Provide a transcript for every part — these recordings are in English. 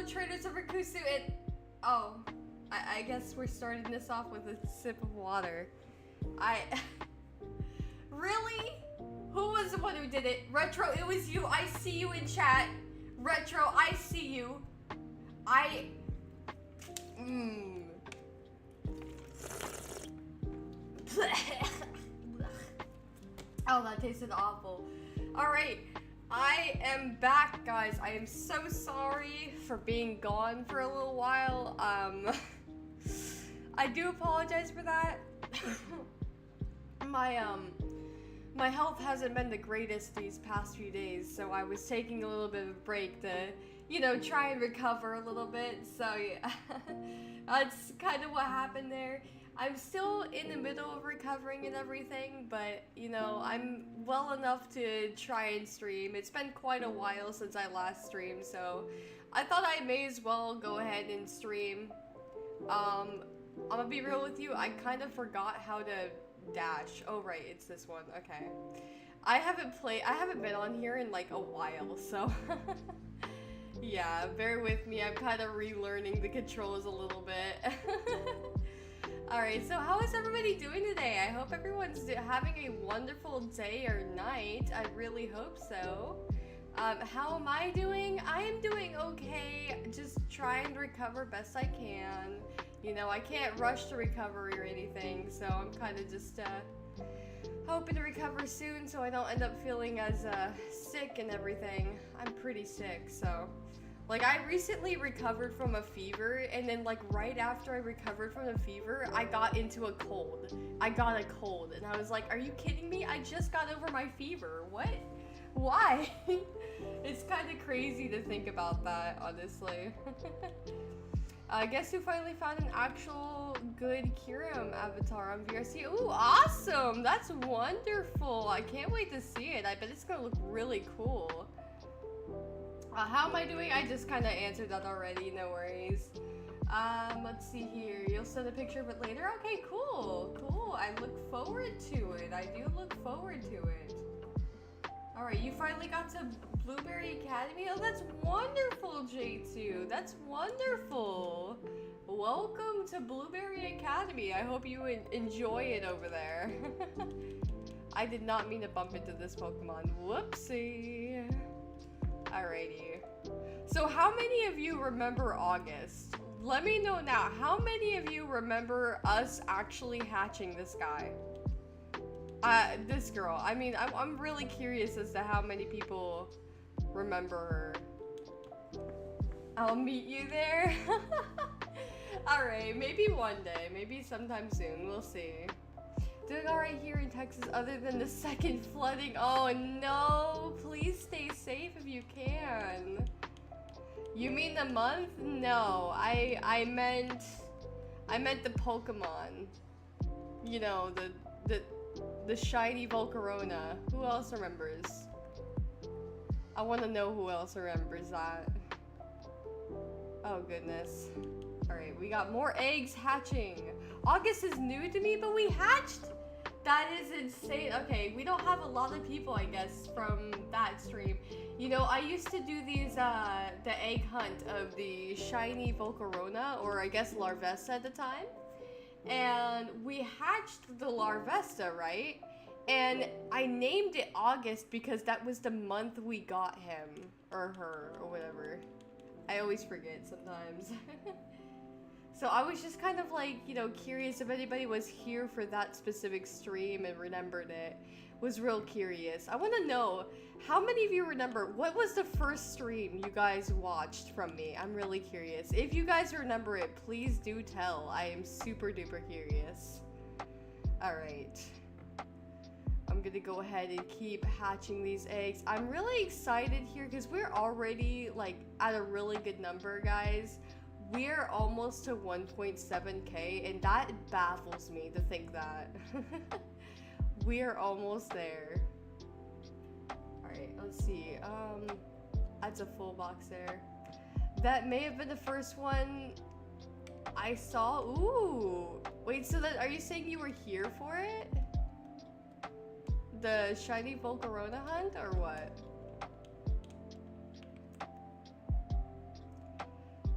fellow traders of Rakusu and... Oh, I guess we're starting this off with a sip of water. Really? Who was the one who did it? Retro, it was you. I see you in chat. Retro, I see you. Oh, that tasted awful. Alright, I am back, guys. I am so sorry for being gone for a little while. I do apologize for that. My health hasn't been the greatest these past few days, so I was taking a little bit of a break to, you know, try and recover a little bit. So yeah, that's kind of what happened there. I'm still in the middle of recovering and everything, but, you know, I'm well enough to try and stream. It's been quite a while since I last streamed, so I thought I may as well go ahead and stream. I'm gonna be real with you, I kind of forgot how to dash. Oh right, it's this one. Okay. I haven't been on here in like a while, so yeah, bear with me. I'm kind of relearning the controls a little bit. Alright, so how is everybody doing today? I hope everyone's having a wonderful day or night. I really hope so. How am I doing? I am doing okay. Just trying to recover best I can. You know, I can't rush to recovery or anything, so I'm kind of just hoping to recover soon so I don't end up feeling as sick and everything. I'm pretty sick, so... Like, I recently recovered from a fever, and then, like, right after I recovered from the fever, I got into a cold. I got a cold, and I was like, are you kidding me? I just got over my fever. What? Why? It's kind of crazy to think about that, honestly. Guess who finally found an actual good Kyurem avatar on VRC? Ooh, awesome! That's wonderful! I can't wait to see it. I bet it's gonna look really cool. How am I doing? I just kind of answered that already, no worries. Let's see here. You'll send a picture of it later? Okay, cool, cool. I look forward to it. I do look forward to it. Alright, you finally got to Blueberry Academy? Oh, that's wonderful, J2. That's wonderful. Welcome to Blueberry Academy. I hope you enjoy it over there. I did not mean to bump into this Pokemon. Whoopsie. Alrighty. So how many of you remember August? Let me know now. How many of you remember us actually hatching this guy? This girl. I mean, I'm really curious as to how many people remember her. I'll meet you there. Alright, maybe one day. Maybe sometime soon. We'll see. Doing alright here in Texas other than the second flooding. Oh no, please stay safe if you can. You mean the month? No, I meant the Pokemon. You know, the shiny Volcarona. Who else remembers? I want to know who else remembers that. Oh goodness. Alright, we got more eggs hatching. August is new to me, but we hatched! That is insane. Okay, we don't have a lot of people, I guess, from that stream. You know, I used to do these, the egg hunt of the shiny Volcarona, or I guess Larvesta at the time. And we hatched the Larvesta, right? And I named it August because that was the month we got him, or her, or whatever. I always forget sometimes. So I was just kind of like, you know, curious if anybody was here for that specific stream and remembered it. Was real curious. I want to know, how many of you remember, what was the first stream you guys watched from me? I'm really curious. If you guys remember it, please do tell. I am super duper curious. Alright. I'm gonna go ahead and keep hatching these eggs. I'm really excited here because we're already like at a really good number, guys. We're almost to 1.7k, and that baffles me to think that. We're almost there. Alright, let's see. That's a full box there. That may have been the first one I saw. Ooh. Wait, so that, are you saying you were here for it? The shiny Volcarona hunt, or what?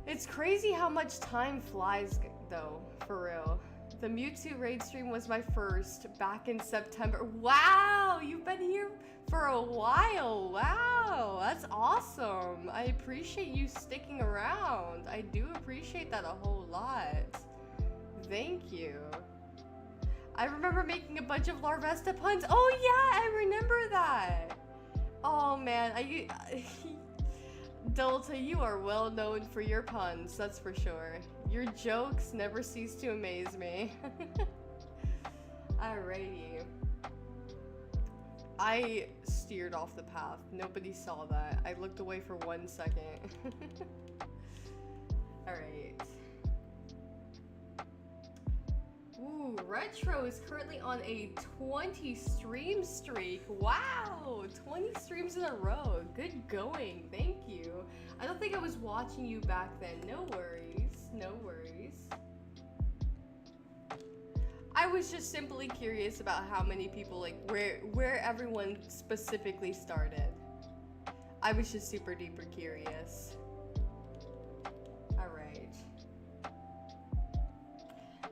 It's crazy how much time flies, though, for real. The Mewtwo raid stream was my first back in September. Wow, you've been here for a while. Wow, that's awesome. I appreciate you sticking around. I do appreciate that a whole lot. Thank you. I remember making a bunch of Larvesta puns. Oh yeah, I remember that. Oh man, Delta, you are well known for your puns, that's for sure. Your jokes never cease to amaze me. Alrighty. I steered off the path. Nobody saw that. I looked away for 1 second. Alright. Ooh, Retro is currently on a 20 stream streak. Wow, 20 streams in a row. Good going, thank you. I don't think I was watching you back then. No worries, no worries. I was just simply curious about how many people, like, where everyone specifically started. I was just super duper curious. Alright.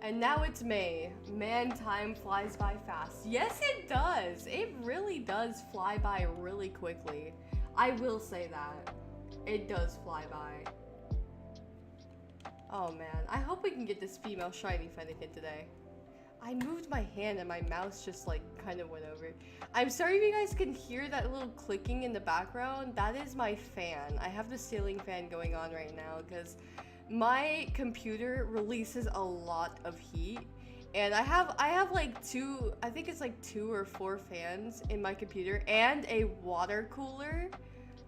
And now it's May. Man, time flies by fast. Yes, it does. It really does fly by really quickly. I will say that. It does fly by. Oh man, I hope we can get this female shiny Fennekin today. I moved my hand and my mouse just like kind of went over. I'm sorry if you guys can hear that little clicking in the background. That is my fan. I have the ceiling fan going on right now because my computer releases a lot of heat, and I have like I think it's like 2 or 4 fans in my computer and a water cooler,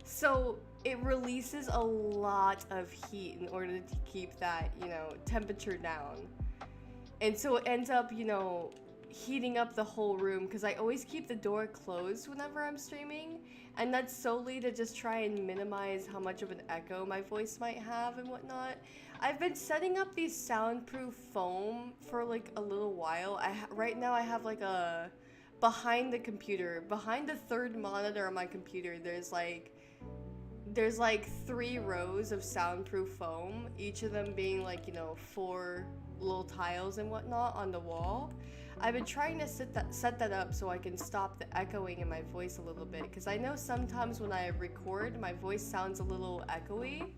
so it releases a lot of heat in order to keep that, you know, temperature down. And so it ends up, you know, heating up the whole room because I always keep the door closed whenever I'm streaming, and that's solely to just try and minimize how much of an echo my voice might have and whatnot. I've been setting up these soundproof foam for like a little while. Right now I have like a behind the computer, behind the third monitor on my computer, there's like 3 rows of soundproof foam, each of them being like, you know, 4 little tiles and whatnot on the wall. I've been trying to set that up so I can stop the echoing in my voice a little bit, because I know sometimes when I record my voice sounds a little echoey.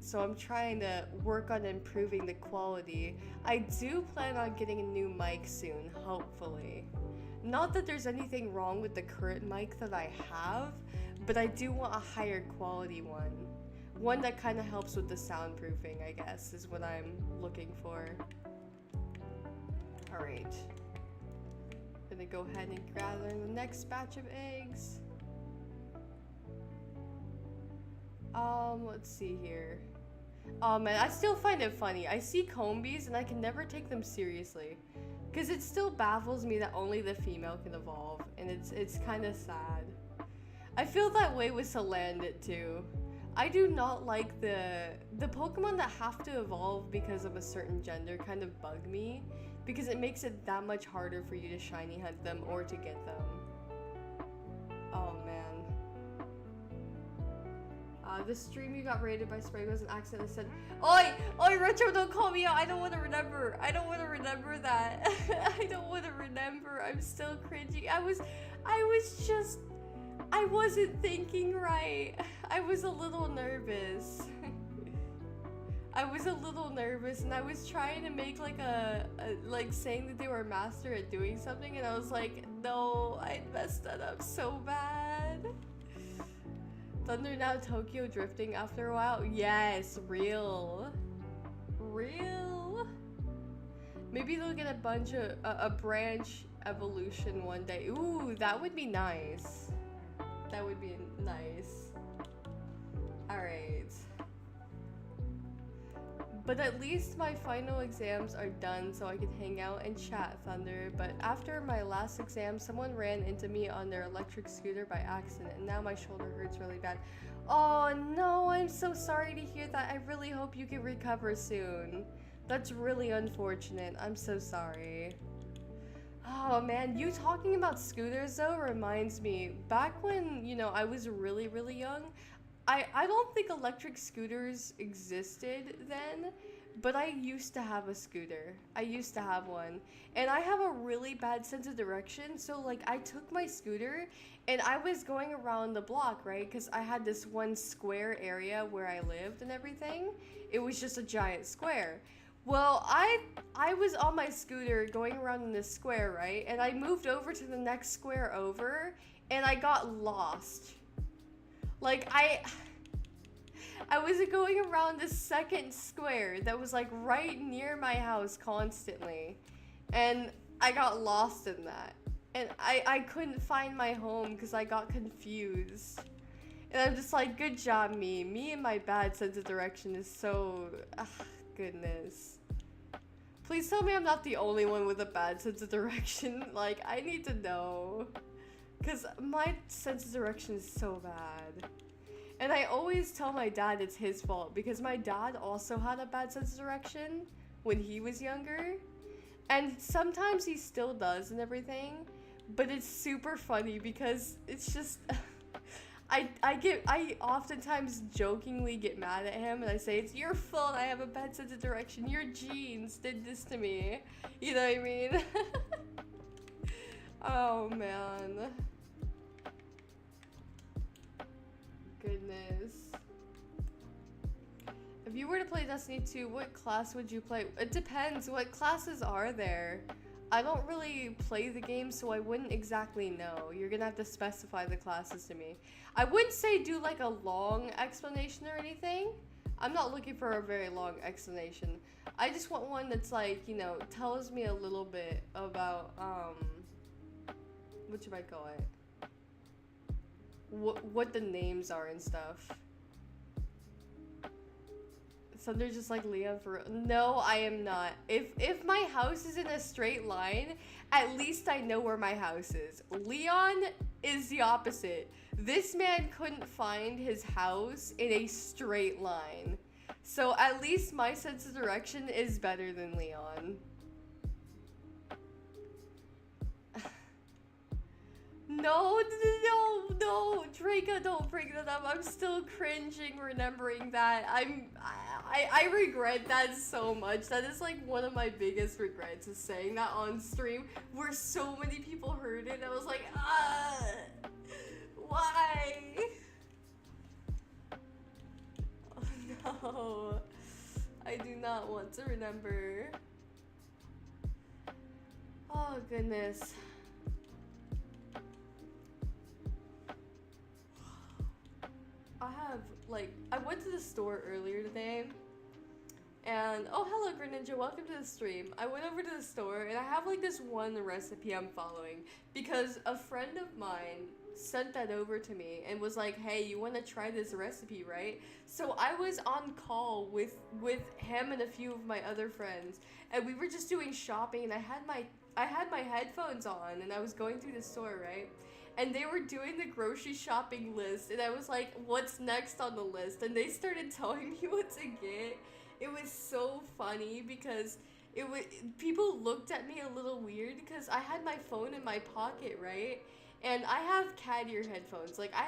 So I'm trying to work on improving the quality. I do plan on getting a new mic soon, hopefully. Not that there's anything wrong with the current mic that I have, but I do want a higher quality one. One that kind of helps with the soundproofing, I guess, is what I'm looking for. Alright. Gonna go ahead and gather the next batch of eggs. Let's see here. Oh man, I still find it funny. I see combies and I can never take them seriously, because it still baffles me that only the female can evolve, and it's kind of sad. I feel that way with Salandit too. I do not like the Pokemon that have to evolve because of a certain gender kind of bug me, because it makes it that much harder for you to shiny hunt them or to get them. Oh man. The stream you got raided by Spray was an accident. I said, "Oi, oi, Retro, don't call me out. I don't want to remember. I don't want to remember that. I don't want to remember. I'm still cringing. I wasn't thinking right. I was a little nervous. I was a little nervous, and I was trying to make like like saying that they were a master at doing something, and I was like, no, I messed that up so bad." Thunder now Tokyo drifting after a while. Yes, real. Maybe they'll get a bunch of a branch evolution one day. Ooh, that would be nice. That would be nice. Alright. But at least my final exams are done, so I can hang out and chat, Thunder. But after my last exam, someone ran into me on their electric scooter by accident, and now my shoulder hurts really bad. Oh no, I'm so sorry to hear that. I really hope you can recover soon. That's really unfortunate. I'm so sorry. Oh man, you talking about scooters though reminds me, back when, you know, I was really young, I don't think electric scooters existed then, but I used to have a scooter. I used to have one. And I have a really bad sense of direction, so like I took my scooter and I was going around the block, right? Because I had this one square area where I lived and everything. It was just a giant square. Well, I was on my scooter going around in this square, right? And I moved over to the next square over and I got lost. Like I was going around the second square that was like right near my house constantly. And I got lost in that. And I couldn't find my home because I got confused. And I'm just like, good job, me. Me and my bad sense of direction is so... goodness. Please tell me I'm not the only one with a bad sense of direction. Like, I need to know. Because my sense of direction is so bad. And I always tell my dad it's his fault. Because my dad also had a bad sense of direction when he was younger. And sometimes he still does and everything. But it's super funny because it's just... I oftentimes jokingly get mad at him and I say, it's your fault, I have a bad sense of direction, your genes did this to me. You know what I mean? Oh man. Goodness. If you were to play Destiny 2, what class would you play? It depends, what classes are there? I don't really play the game, so I wouldn't exactly know. You're gonna have to specify the classes to me. I wouldn't say do like a long explanation or anything. I'm not looking for a very long explanation. I just want one that's like, you know, tells me a little bit about, what should I call it? What the names are and stuff. So they're just like Leon for no, I am not. If my house is in a straight line, at least I know where my house is. Leon is the opposite. This man couldn't find his house in a straight line. So at least my sense of direction is better than Leon. No, Draco, don't bring that up. I'm still cringing remembering that. I regret that so much. That is like one of my biggest regrets, is saying that on stream where so many people heard it. I was like, why? Oh no, I do not want to remember. Oh goodness. I went to the store earlier today, and oh hello Greninja, welcome to the stream. I went over to the store and I have like this one recipe I'm following because a friend of mine sent that over to me and was like, hey, you want to try this recipe, right? So I was on call with him and a few of my other friends, and we were just doing shopping, and I had my headphones on and I was going through the store, right? And they were doing the grocery shopping list, and I was like, what's next on the list? And they started telling me what to get. It was so funny because people looked at me a little weird because I had my phone in my pocket, right? And I have cat ear headphones. Like, I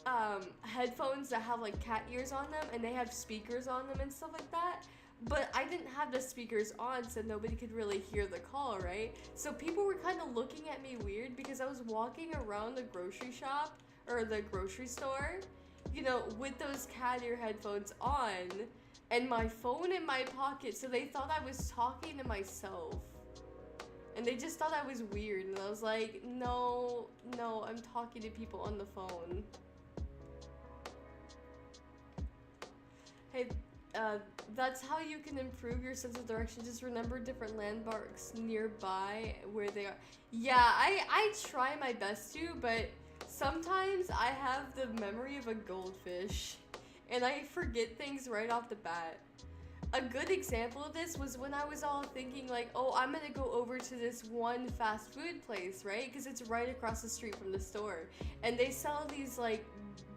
have headphones that have like cat ears on them, and they have speakers on them and stuff like that. But I didn't have the speakers on, so nobody could really hear the call, right? So people were kind of looking at me weird because I was walking around the grocery shop, or the grocery store, you know, with those cat ear headphones on, and my phone in my pocket, so they thought I was talking to myself. And they just thought I was weird, and I was like, no, I'm talking to people on the phone. Hey, that's how you can improve your sense of direction. Just remember different landmarks nearby where they are. Yeah, I try my best to, but sometimes I have the memory of a goldfish, and I forget things right off the bat. A good example of this was when I was all thinking like, oh, I'm gonna go over to this one fast food place, right? Because it's right across the street from the store, and they sell these like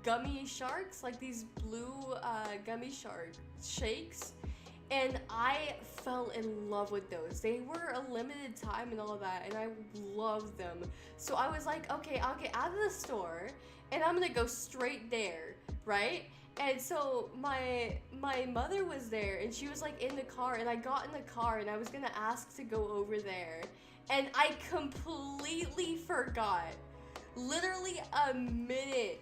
gummy sharks, like these blue gummy shark shakes, and I fell in love with those. They were a limited time and all of that, and I loved them. So I was like, okay, I'll get out of the store and I'm gonna go straight there. right? And so my mother was there, and she was like in the car, and I got in the car, and I was gonna ask to go over there, and I completely forgot. Literally a minute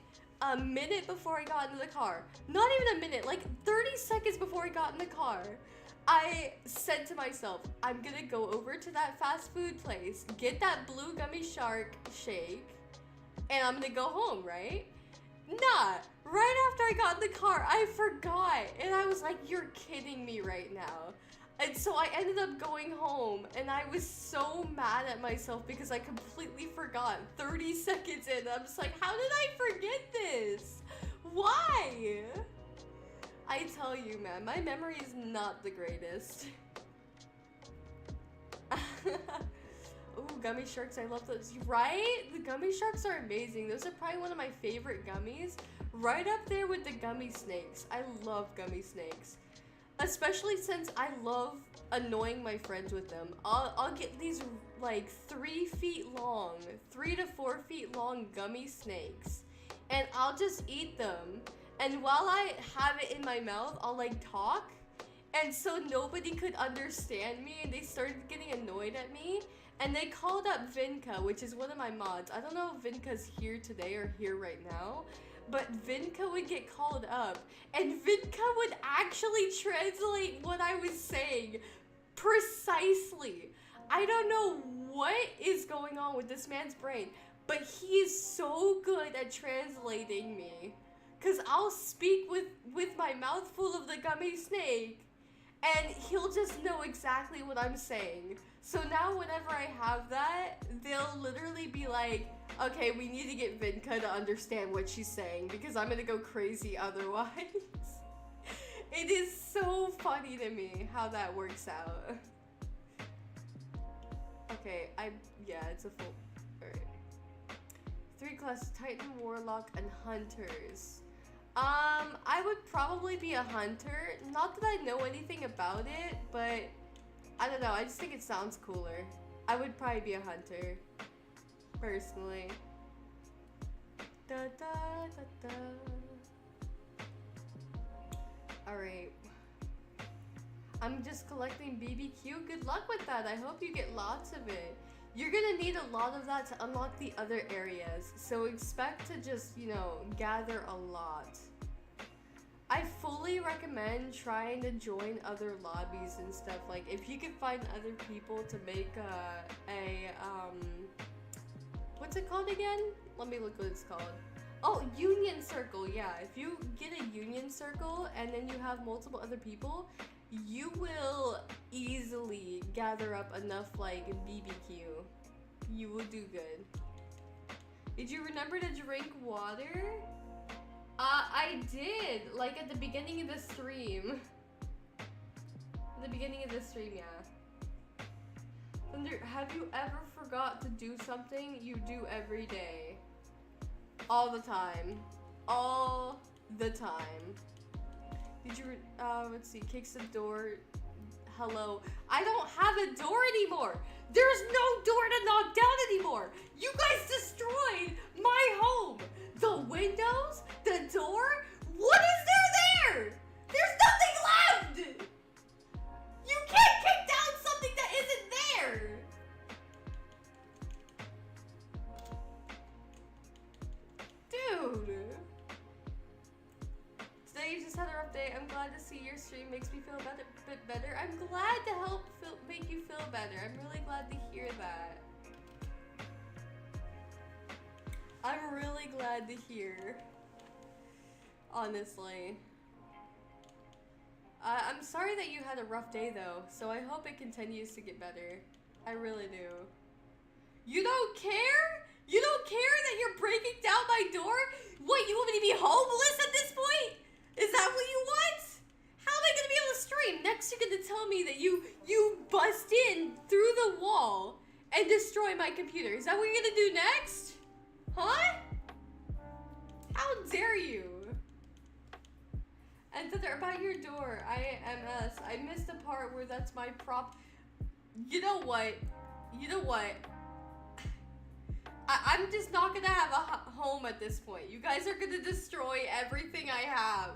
before I got into the car, not even a minute, like 30 seconds before I got in the car, I said to myself, I'm gonna go over to that fast food place, get that blue gummy shark shake, and I'm gonna go home, right? Nah, right after I got in the car, I forgot, and I was like, you're kidding me right now. And so I ended up going home, and I was so mad at myself because I completely forgot 30 seconds in. I'm just like, how did I forget this? Why? I tell you, man, my memory is not the greatest. Ooh, gummy sharks, I love those. Right? The gummy sharks are amazing. Those are probably one of my favorite gummies. Right up there with the gummy snakes. I love gummy snakes. Especially since I love annoying my friends with them. I'll get these like 3 feet long, 3 to 4 feet long gummy snakes, and I'll just eat them. And while I have it in my mouth, I'll like talk, and so nobody could understand me, and they started getting annoyed at me. And they called up Vinka, which is one of my mods. I don't know if Vinka's here today or here right now, but Vinka would get called up, and Vinka would actually translate what I was saying precisely. I don't know what is going on with this man's brain, but he is so good at translating me. Cause I'll speak with my mouth full of the gummy snake, and he'll just know exactly what I'm saying. So now whenever I have that, they'll literally be like, okay, we need to get Vinka to understand what she's saying because I'm gonna go crazy otherwise. It is so funny to me how that works out. Okay, yeah, it's a full, alright. 3 classes, Titan, Warlock, and Hunters. I would probably be a hunter. Not that I know anything about it, but I don't know, I just think it sounds cooler. I would probably be a hunter, personally. Da, da, da, da. Alright. I'm just collecting BBQ. Good luck with that. I hope you get lots of it. You're gonna need a lot of that to unlock the other areas. So expect to just, you know, gather a lot. I fully recommend trying to join other lobbies and stuff. Like, if you can find other people to make what's it called again? Let me look what it's called. Oh, Union Circle, yeah. If you get a Union Circle and then you have multiple other people, you will easily gather up enough, like, BBQ. You will do good. Did you remember to drink water? I did, like, at the beginning of the stream. At the beginning of the stream, yeah. Thunder, have you ever forgot to do something you do every day? All the time. All the time. Did you, let's see, kicks the door. Hello. I don't have a door anymore. There's no door to knock down anymore. You guys destroyed my home. The windows, the door. What is there? There's nothing left. You can't kick down something that isn't there. Dude. Today you just had a rough day. I'm glad to see your stream makes me feel a bit better. I'm glad to help make you feel better. I'm really glad to hear that. I'm really glad to hear. Honestly. I'm sorry that you had a rough day though, so I hope it continues to get better. I really do. You don't care? You don't care that you're breaking down my door? What, you want me to be homeless at this point? Is that what you want? How am I gonna be able to stream? Next you're gonna tell me that you bust in through the wall and destroy my computer. Is that what you're gonna do next? Huh? How dare you? And Thunder, about your door, IMS. I missed the part where that's my prop. You know what? You know what? I'm just not gonna have a home at this point. You guys are gonna destroy everything I have.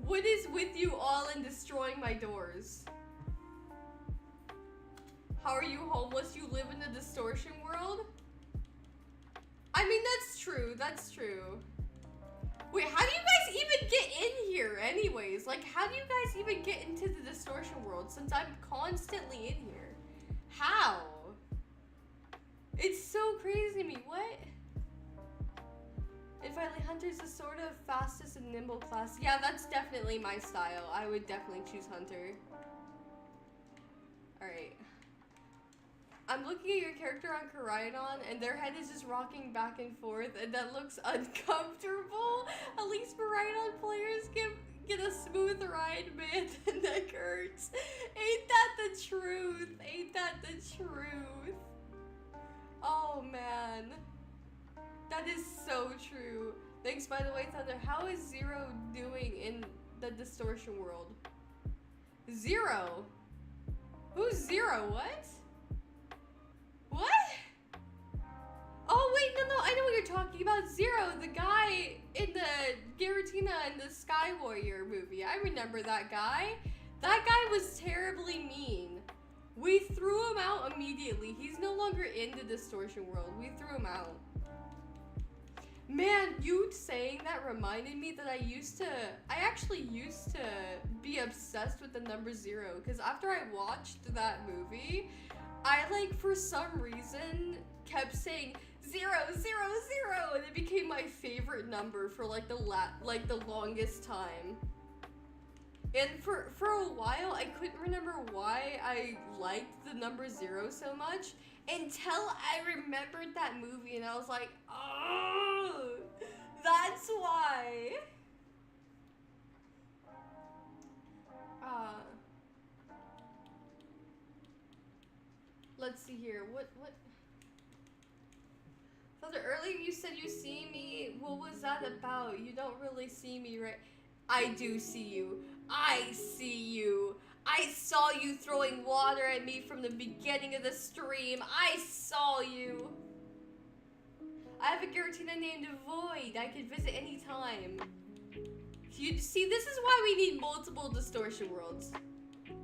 What is with you all in destroying my doors? How are you homeless? You live in a distortion world? I mean, that's true. That's true. Wait, how do you guys even get in here anyways? Like, how do you guys even get into the distortion world since I'm constantly in here? How? It's so crazy to me. What? Infinitely Hunter is the sort of fastest and nimble class. Yeah, that's definitely my style. I would definitely choose Hunter. Alright. I'm looking at your character on Koraidon, and their head is just rocking back and forth, and that looks uncomfortable. At least Koraidon players get a smooth ride, man. The neck hurts. Ain't that the truth? Ain't that the truth? Oh, man. That is so true. Thanks, by the way, Thunder. How is Zero doing in the distortion world? Zero? Who's Zero? What? What? Oh, wait, no, I know what you're talking about. Zero, the guy in the Giratina and the Sky Warrior movie. I remember that guy. That guy was terribly mean. We threw him out immediately. He's no longer in the distortion world. We threw him out. Man, you saying that reminded me that I actually used to be obsessed with the number 0. Because after I watched that movie, I, like, for some reason, kept saying 0, 0, 0, and it became my favorite number for, like, the longest time. And for a while, I couldn't remember why I liked the number 0 so much until I remembered that movie, and I was like, oh, that's why. Let's see here. What? Father, earlier you said you see me. What was that about? You don't really see me, right? I do see you. I see you. I saw you throwing water at me from the beginning of the stream. I saw you. I have a Giratina named Void. I can visit anytime. You see, this is why we need multiple distortion worlds.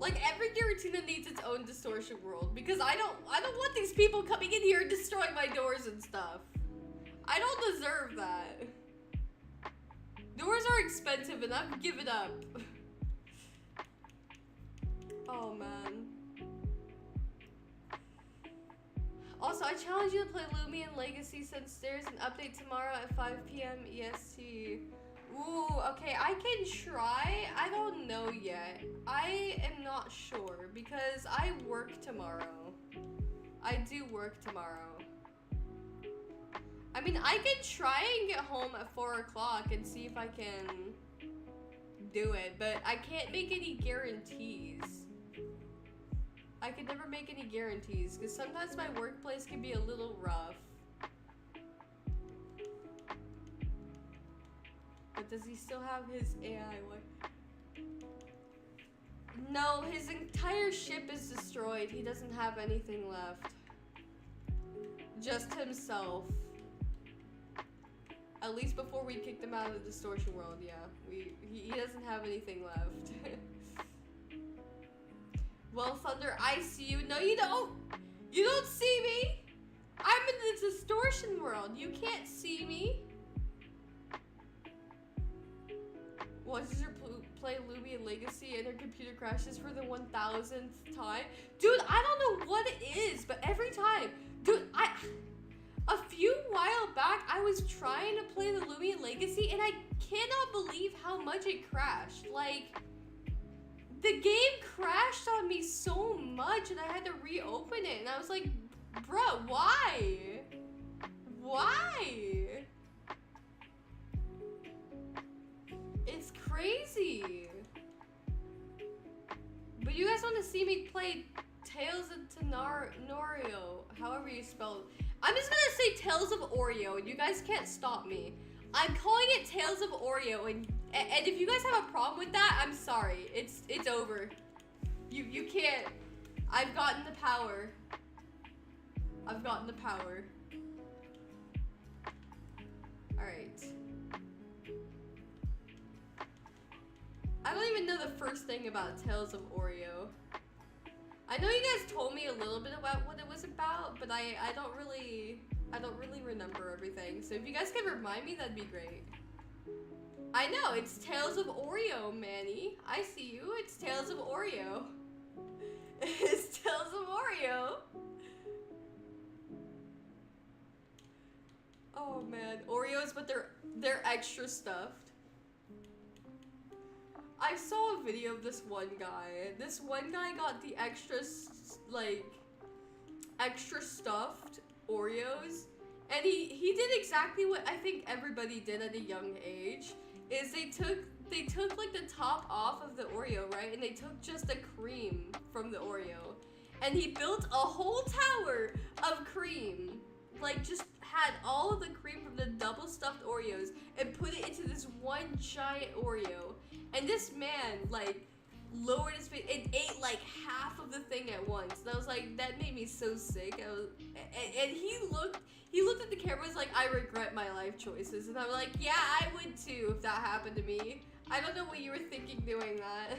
Like, every Giratina needs its own distortion world, because I don't want these people coming in here and destroying my doors and stuff. I don't deserve that. Doors are expensive and I've given up. Oh, man. Also, I challenge you to play Lumion Legacy since there's an update tomorrow at 5 p.m. EST. Ooh, okay, I can try. I don't know yet. I am not sure because I work tomorrow. I do work tomorrow. I mean, I can try and get home at 4 o'clock and see if I can do it, but I can't make any guarantees. I could never make any guarantees because sometimes my workplace can be a little rough. But does he still have his AI one? No, his entire ship is destroyed. He doesn't have anything left. Just himself. At least before we kicked him out of the distortion world, yeah. He doesn't have anything left. Well, Thunder, I see you. No, you don't. You don't see me. I'm in the distortion world. You can't see me. Watches her play Lumion Legacy and her computer crashes for the 1000th time. Dude, I don't know what it is, but every time. Dude, a few while back, I was trying to play the Lumion Legacy and I cannot believe how much it crashed. Like, the game crashed on me so much and I had to reopen it. And I was like, bro, why? Why? It's crazy. But you guys want to see me play Tales of Tenorio, however you spell it. I'm just gonna say Tales of Oreo, and you guys can't stop me. I'm calling it Tales of Oreo, and if you guys have a problem with that, I'm sorry. It's over. You can't. I've gotten the power. I've gotten the power. Alright. I don't even know the first thing about Tales of Oreo. I know you guys told me a little bit about what it was about, but I don't really remember everything. So if you guys could remind me, that'd be great. I know, it's Tales of Oreo, Manny. I see you, it's Tales of Oreo. It's Tales of Oreo. Oh man, Oreos, but they're extra stuffed. I saw a video of this one guy. This one guy got the extra stuffed Oreos, and he did exactly what I think everybody did at a young age. Is they took like the top off of the Oreo, right? And they took just the cream from the Oreo, and he built a whole tower of cream. Like, just had all of the cream from the double stuffed Oreos and put it into this one giant Oreo. And this man, like, lowered his face and ate like half of the thing at once. And I was like, that made me so sick. And he looked at the camera and was like, I regret my life choices. And I'm like, yeah, I would too if that happened to me. I don't know what you were thinking doing that.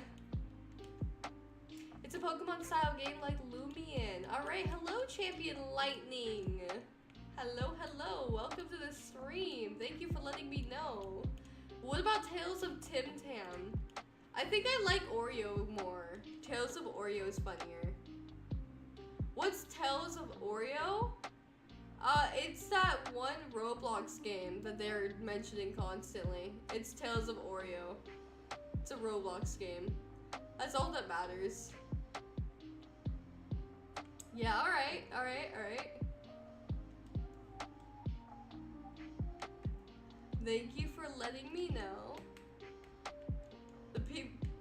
It's a Pokemon style game like Lumion. Alright, hello Champion Lightning. Hello, hello. Welcome to the stream. Thank you for letting me know. What about Tales of Tim Tam? I think I like Oreo more. Tales of Oreo is funnier. What's Tales of Oreo? It's that one Roblox game that they're mentioning constantly. It's Tales of Oreo. It's a Roblox game. That's all that matters. Yeah, alright, alright, alright. Thank you for letting me know.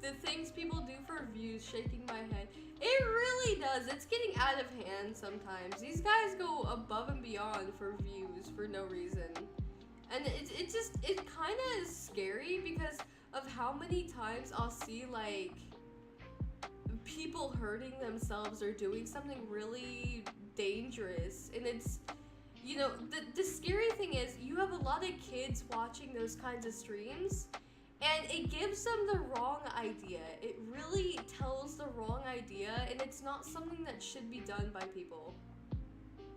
The things people do for views, shaking my head. It really does. It's getting out of hand sometimes. These guys go above and beyond for views for no reason. And it kind of is scary because of how many times I'll see like people hurting themselves or doing something really dangerous. And it's, you know, the scary thing is you have a lot of kids watching those kinds of streams, and it gives them the wrong idea. It really tells the wrong idea, and it's not something that should be done by people.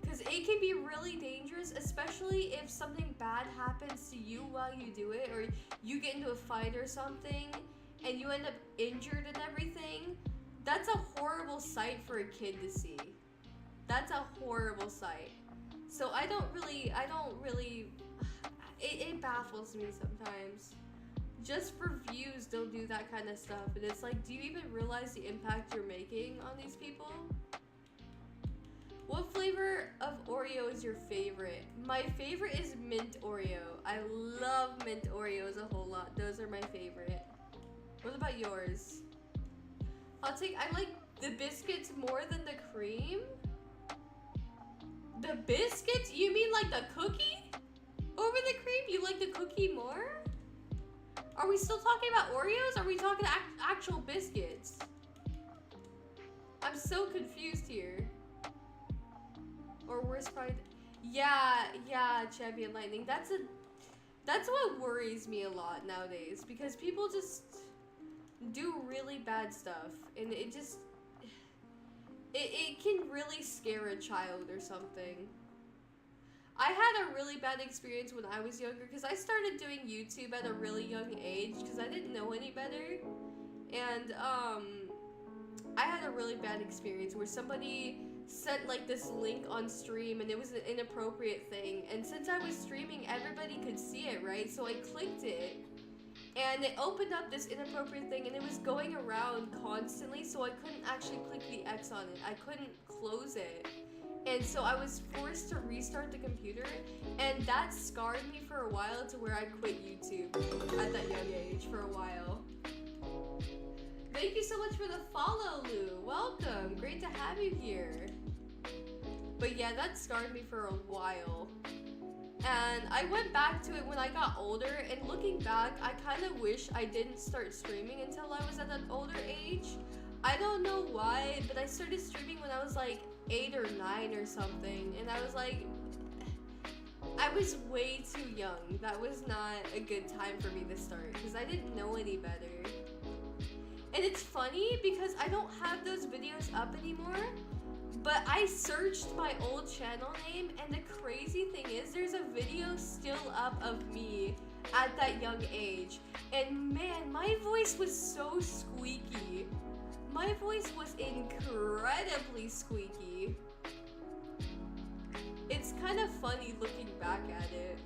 Because it can be really dangerous, especially if something bad happens to you while you do it, or you get into a fight or something, and you end up injured and everything. That's a horrible sight for a kid to see. That's a horrible sight. So it baffles me sometimes. Just for views, don't do that kind of stuff. And it's like, do you even realize the impact you're making on these people? What flavor of Oreo is your favorite? My favorite is mint Oreo. I love mint Oreos a whole lot. Those are my favorite. What about yours? I like the biscuits more than the cream. The biscuits? You mean like the cookie? Over the cream? You like the cookie more? Are we still talking about Oreos? Or are we talking actual biscuits? I'm so confused here. Or worse probably... Yeah, Champion Lightning. That's what worries me a lot nowadays. Because people just do really bad stuff. And it just... It can really scare a child or something. I had a really bad experience when I was younger because I started doing YouTube at a really young age because I didn't know any better. And I had a really bad experience where somebody sent like this link on stream and it was an inappropriate thing. And since I was streaming, everybody could see it, right? So I clicked it. And it opened up this inappropriate thing and it was going around constantly, so I couldn't actually click the X on it. I couldn't close it. And so I was forced to restart the computer, and that scarred me for a while to where I quit YouTube at that young age for a while. Thank you so much for the follow, Lou. Welcome. Great to have you here. But yeah, that scarred me for a while. And I went back to it when I got older, and looking back, I kind of wish I didn't start streaming until I was at an older age. I don't know why, but I started streaming when I was like 8 or 9 or something, and I was like, I was way too young. That was not a good time for me to start because I didn't know any better. And it's funny because I don't have those videos up anymore, but I searched my old channel name, and the crazy thing is there's a video still up of me at that young age. And man, my voice was so squeaky. My voice was incredibly squeaky. It's kind of funny looking back at it.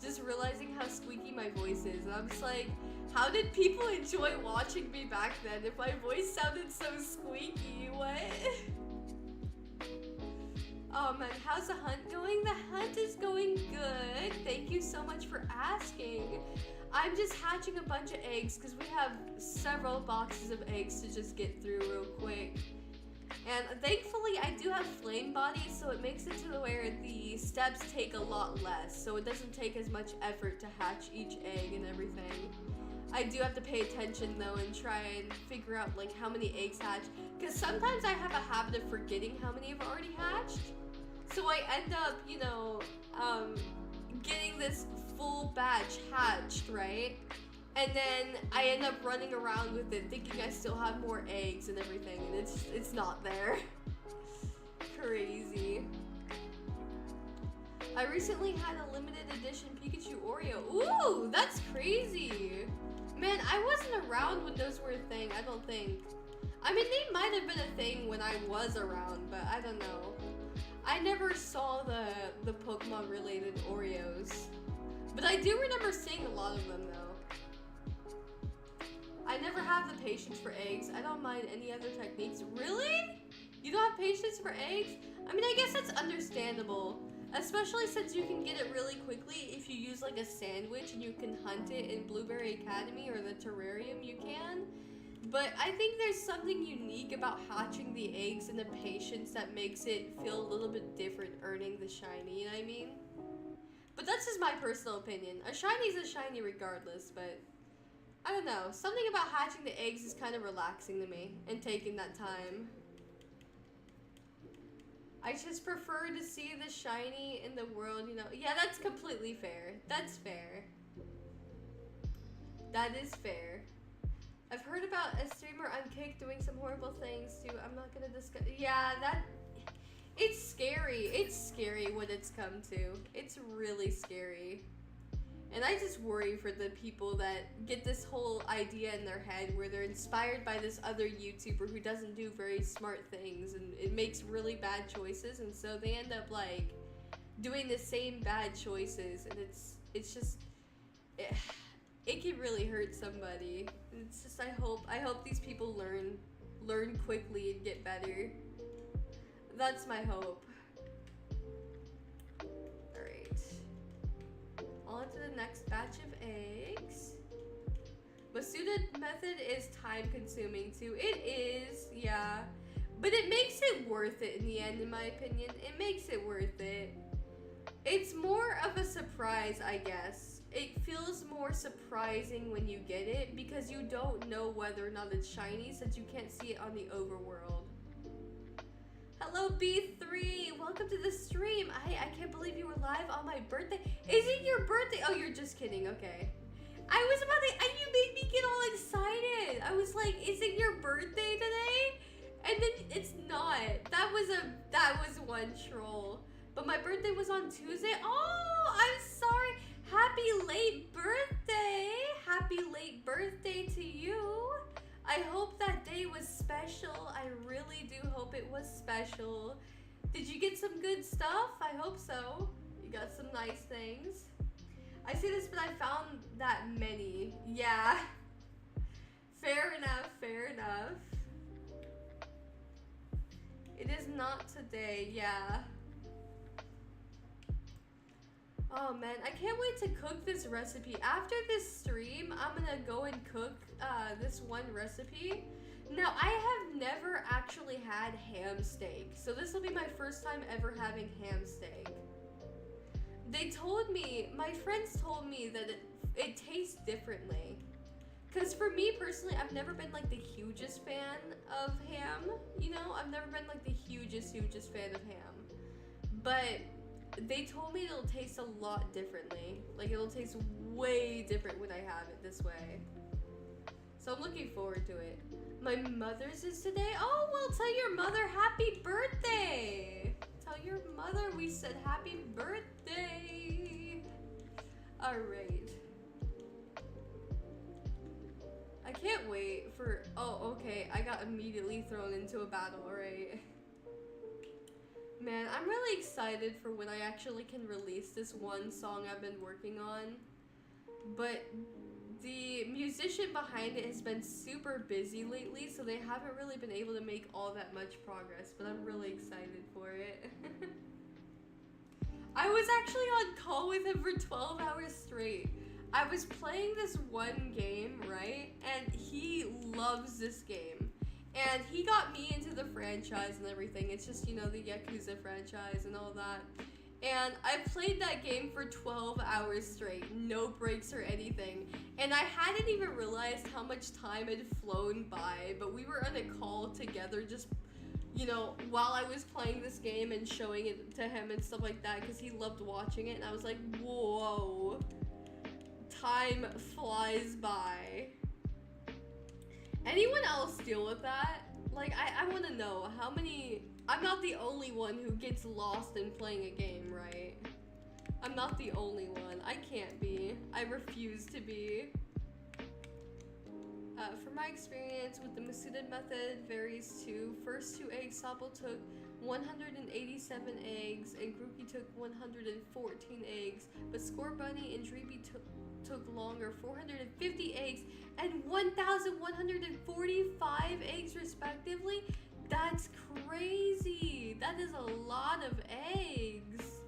Just realizing how squeaky my voice is. And I'm just like, how did people enjoy watching me back then if my voice sounded so squeaky? What? Oh man, how's the hunt going? The hunt is going good. Thank you so much for asking. I'm just hatching a bunch of eggs because we have several boxes of eggs to just get through real quick. And thankfully I do have flame bodies, so it makes it to where the steps take a lot less, so it doesn't take as much effort to hatch each egg and everything. I do have to pay attention though and try and figure out like how many eggs hatch, because sometimes I have a habit of forgetting how many have already hatched. So I end up, you know, getting this full batch hatched, right? And then I end up running around with it thinking I still have more eggs and everything, and it's not there. Crazy. I recently had a limited edition Pikachu Oreo. Ooh, that's crazy. Man, I wasn't around when those were a thing, I don't think. I mean, they might have been a thing when I was around, but I don't know. I never saw the Pokemon related Oreos. But I do remember seeing a lot of them though. I never have the patience for eggs. I don't mind any other techniques. Really? You don't have patience for eggs? I mean, I guess that's understandable. Especially since you can get it really quickly if you use like a sandwich and you can hunt it in Blueberry Academy or the terrarium, you can. But I think there's something unique about hatching the eggs and the patience that makes it feel a little bit different earning the shiny, you know what I mean? But that's just my personal opinion. A shiny's a shiny regardless, but I don't know. Something about hatching the eggs is kind of relaxing to me and taking that time. I just prefer to see the shiny in the world, you know. Yeah, that's completely fair. That's fair. That is fair. I've heard about a streamer on Kick doing some horrible things too. I'm not gonna discuss. Yeah, it's scary. It's scary what it's come to. It's really scary. And I just worry for the people that get this whole idea in their head where they're inspired by this other YouTuber who doesn't do very smart things and it makes really bad choices, and so they end up like doing the same bad choices, and it's just it can really hurt somebody. It's just I hope these people learn quickly and get better. That's my hope. On to the next batch of eggs. Masuda method is time consuming too. It is, yeah. But it makes it worth it in the end, in my opinion. It makes it worth it. It's more of a surprise, I guess. It feels more surprising when you get it because you don't know whether or not it's shiny since you can't see it on the overworld. Hello B3, welcome to the stream. I can't believe you were live on my birthday. Is it your birthday? Oh, you're just kidding, okay. I was about to, you made me get all excited. I was like, is it your birthday today? And then it's not. That was one troll. But my birthday was on Tuesday. Oh, I'm sorry. Happy late birthday. Happy late birthday to you. I hope that day was special. I really do hope it was special. Did you get some good stuff? I hope so. You got some nice things. I see this, but I found that many. Yeah. Fair enough, fair enough. It is not today, yeah. Oh man, I can't wait to cook this recipe. After this stream, I'm gonna go and cook this one recipe. Now, I have never actually had ham steak, so this will be my first time ever having ham steak. They told me, my friends told me that it tastes differently. Because for me personally, I've never been like the hugest fan of ham, you know? I've never been like the hugest fan of ham. But they told me it'll taste a lot differently. Like, it'll taste way different when I have it this way. So I'm looking forward to it. My mother's is today? Oh, well, tell your mother happy birthday! Tell your mother we said happy birthday! Alright. I can't wait for... Oh, okay. I got immediately thrown into a battle, right? Man, I'm really excited for when I actually can release this one song I've been working on. But the musician behind it has been super busy lately, so they haven't really been able to make all that much progress, but I'm really excited for it. I was actually on call with him for 12 hours straight. I was playing this one game, right? And he loves this game. And he got me into the franchise and everything. It's just, you know, the Yakuza franchise and all that. And I played that game for 12 hours straight, no breaks or anything. And I hadn't even realized how much time had flown by, but we were on a call together just, you know, while I was playing this game and showing it to him and stuff like that, because he loved watching it. And I was like, whoa, time flies by. Anyone else deal with that? Like, I want to know how many... I'm not the only one who gets lost in playing a game, right? I'm not the only one. I can't be. I refuse to be. From my experience with the Masuda method varies too. First 2 eggs, Sabo took 187 eggs, and Groupie took 114 eggs, but Score Bunny and Dreeby took longer, 450 eggs and 1,145 eggs respectively. That's crazy. That is a lot of eggs.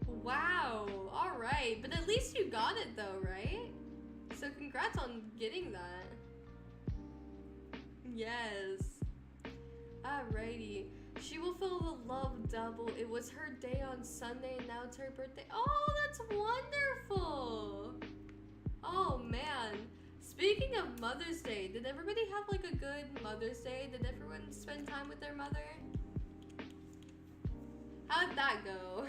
Wow. All right, but at least you got it though, right? So congrats on getting that. Yes. Alrighty. She will feel the love double. It was her day on Sunday and now it's her birthday. Oh, that's wonderful. Oh man. Speaking of Mother's Day, did everybody have like a good Mother's Day? Did everyone spend time with their mother? How'd that go?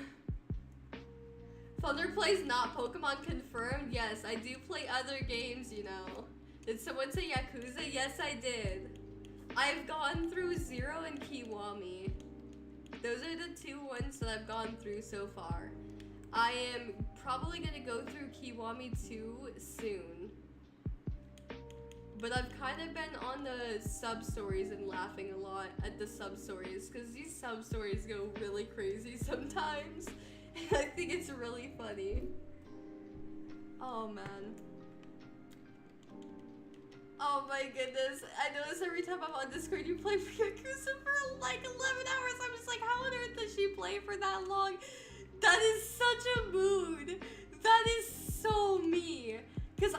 Thunder plays not Pokemon confirmed? Yes, I do play other games, you know. Did someone say Yakuza? Yes, I did. I've gone through Zero and Kiwami. Those are the 2 ones that I've gone through so far. I am probably gonna go through Kiwami 2 soon. But I've kind of been on the sub-stories and laughing a lot at the sub-stories because these sub-stories go really crazy sometimes. And I think it's really funny. Oh man. Oh my goodness. I notice every time I'm on Discord you play for Yakuza for like 11 hours. I'm just like, how on earth does she play for that long? That is such a mood. That is so me. Because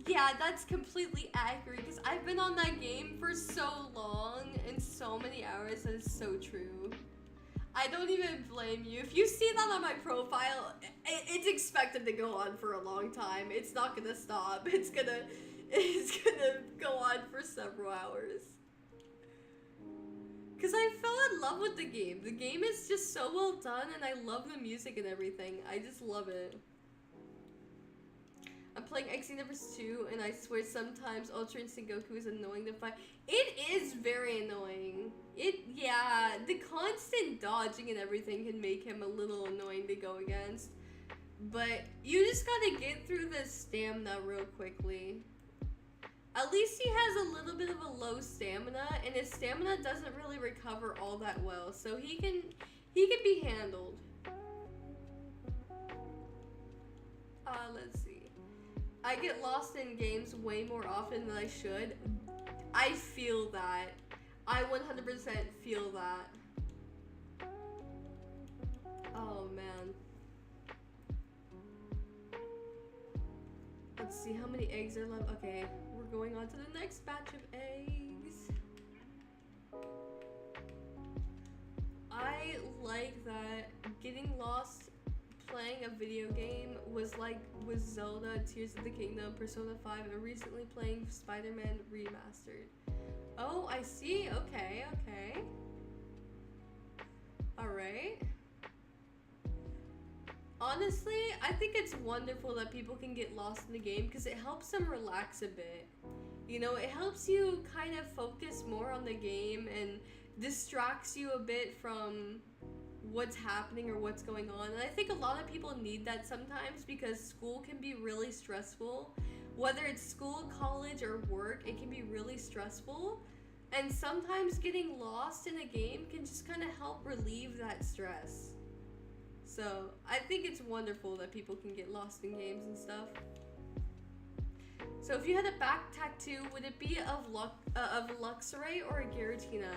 yeah, that's completely accurate because I've been on that game for so long and so many hours. That is so true. I don't even blame you. If you see that on my profile, it's expected to go on for a long time. It's not gonna stop. It's gonna go on for several hours. Because I fell in love with the game. The game is just so well done and I love the music and everything. I just love it. I'm playing XE Numbers 2 and I swear sometimes Ultra Instinct Goku is annoying to fight. It is very annoying. Yeah, the constant dodging and everything can make him a little annoying to go against. But you just gotta get through the stamina real quickly. At least he has a little bit of a low stamina and his stamina doesn't really recover all that well. So he can be handled. Let's see. I get lost in games way more often than I should. I feel that. I 100% feel that. Oh man. Let's see how many eggs are left. Okay, we're going on to the next batch of eggs. I like that getting lost playing a video game was like with Zelda, Tears of the Kingdom, Persona 5, and recently playing Spider-Man Remastered. Oh, I see. Okay, okay. Alright. honestly, I think it's wonderful that people can get lost in the game because it helps them relax a bit. You know, it helps you kind of focus more on the game and distracts you a bit from what's happening or what's going on. And I think a lot of people need that sometimes because school can be really stressful. Whether it's school, college, or work, it can be really stressful. And sometimes getting lost in a game can just kind of help relieve that stress. So I think it's wonderful that people can get lost in games and stuff. So if you had a back tattoo, would it be of Luxray or a Giratina?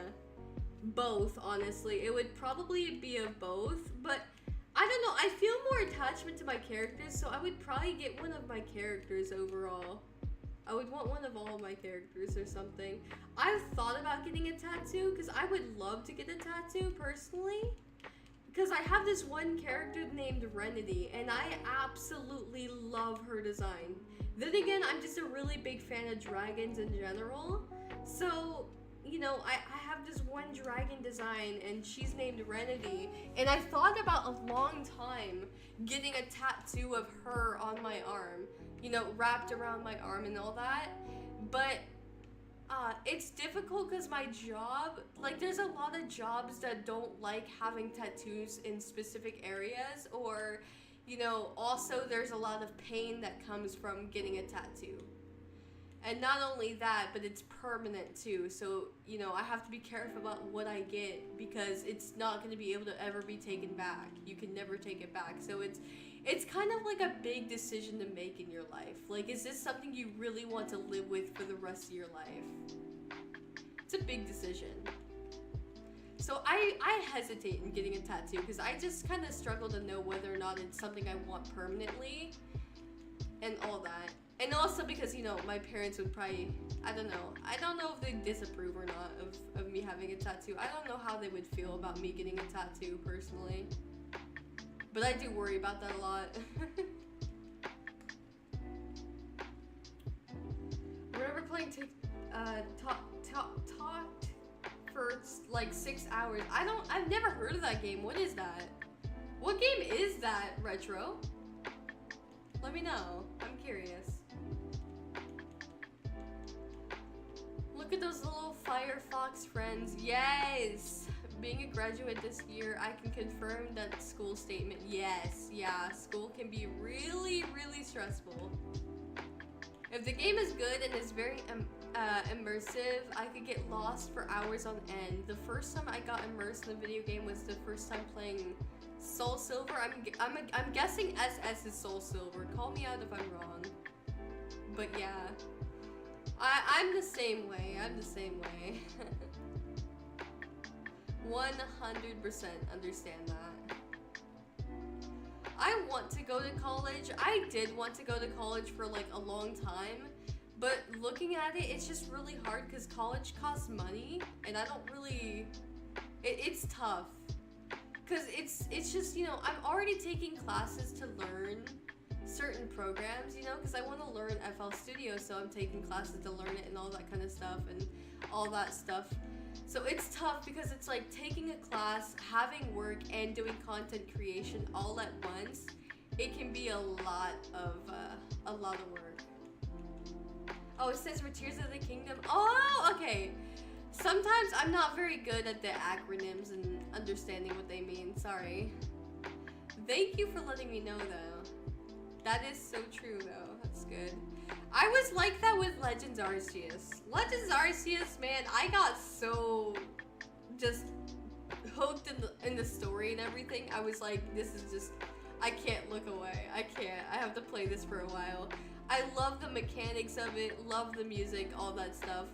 Both, honestly. It would probably be of both, but I don't know. I feel more attachment to my characters, so I would probably get one of my characters overall. I would want one of all of my characters or something. I've thought about getting a tattoo because I would love to get a tattoo personally. Because I have this one character named Renity, and I absolutely love her design. Then again, I'm just a really big fan of dragons in general. So, you know, I have this one dragon design, and she's named Renity. And I thought about a long time getting a tattoo of her on my arm. You know, wrapped around my arm and all that. But it's difficult because my job, like there's a lot of jobs that don't like having tattoos in specific areas, or, you know, also there's a lot of pain that comes from getting a tattoo. And not only that, but it's permanent too. So, you know, I have to be careful about what I get because it's not going to be able to ever be taken back. You can never take it back. So it's kind of like a big decision to make in your life. Like, is this something you really want to live with for the rest of your life? It's a big decision. So I hesitate in getting a tattoo because I just kind of struggle to know whether or not it's something I want permanently and all that. And also because, you know, my parents would probably, I don't know if they'd disapprove or not of me having a tattoo. I don't know how they would feel about me getting a tattoo personally. But I do worry about that a lot. Remember playing talked for like 6 hours. I've never heard of that game. What is that? What game is that, Retro? Let me know. I'm curious. Look at those little Firefox friends. Yes! Being a graduate this year, I can confirm that school statement. Yes, yeah, school can be really, really stressful. If the game is good and is very immersive, I could get lost for hours on end. The first time I got immersed in a video game was the first time playing Soul Silver. I'm guessing SS is Soul Silver. Call me out if I'm wrong. But yeah, I'm the same way. I'm the same way. 100% understand that. I want to go to college. I did want to go to college for like a long time, but looking at it, it's just really hard because college costs money, and I don't really. It's tough because it's just, you know, I'm already taking classes to learn certain programs, you know, because I want to learn FL Studio, so I'm taking classes to learn it and all that kind of stuff and all that stuff. So it's tough because it's like taking a class, having work, and doing content creation all at once. It can be a lot of work. Oh, it says for Tears of the Kingdom. Oh, okay. Sometimes I'm not very good at the acronyms and understanding what they mean. Sorry. Thank you for letting me know, though. That is so true, though. That's good. I was like that with Legends Arceus. Legends Arceus, man, I got so just hooked in the story and everything. I was like, this is just, I can't look away. I can't. I have to play this for a while. I love the mechanics of it, love the music, all that stuff.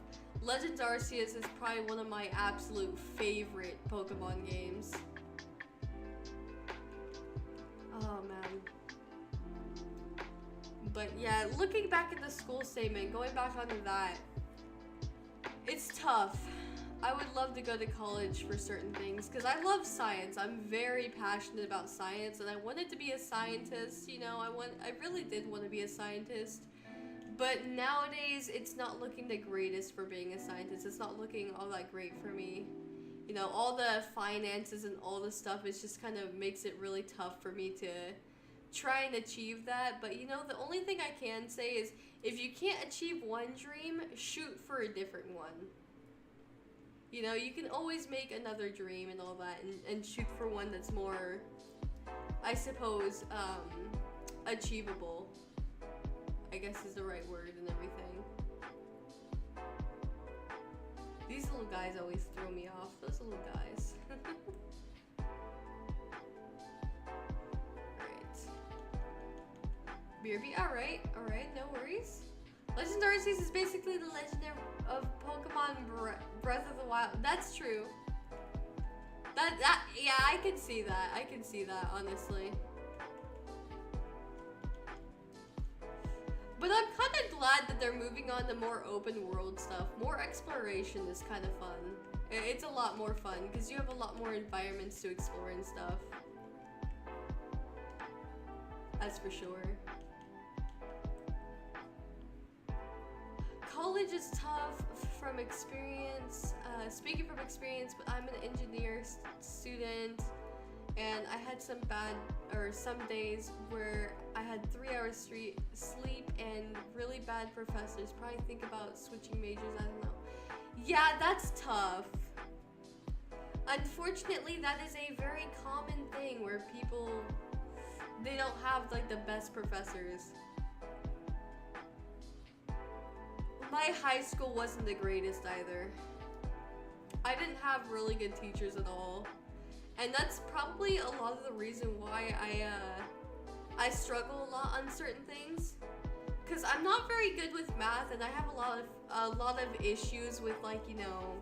Legends Arceus is probably one of my absolute favorite Pokemon games. Oh, man. But yeah, looking back at the school statement, going back onto that, it's tough. I would love to go to college for certain things because I love science. I'm very passionate about science, and I wanted to be a scientist, you know, I really did want to be a scientist. But nowadays, it's not looking the greatest for being a scientist. It's not looking all that great for me. You know, all the finances and all the stuff, it just kind of makes it really tough for me try and achieve that, but you know, the only thing I can say is if you can't achieve one dream, shoot for a different one. You know, you can always make another dream and all that, and shoot for one that's more, I suppose, achievable, I guess is the right word and everything. These little guys always throw me off, those little guys. BRB, alright, no worries. Legendary Seas is basically the legend of Pokemon Breath of the Wild. That's true. Yeah, I can see that, honestly. But I'm kind of glad that they're moving on to more open world stuff. More exploration is kind of fun. It's a lot more fun, because you have a lot more environments to explore and stuff. That's for sure. College is tough from experience. Speaking from experience, but I'm an engineer student, and I had some days where I had 3 hours straight sleep and really bad professors. Probably think about switching majors, I don't know. Yeah, that's tough. Unfortunately, that is a very common thing where people, they don't have like the best professors. My high school wasn't the greatest either. I didn't have really good teachers at all. And that's probably a lot of the reason why I struggle a lot on certain things. Cause I'm not very good with math, and I have a lot of issues with, like, you know,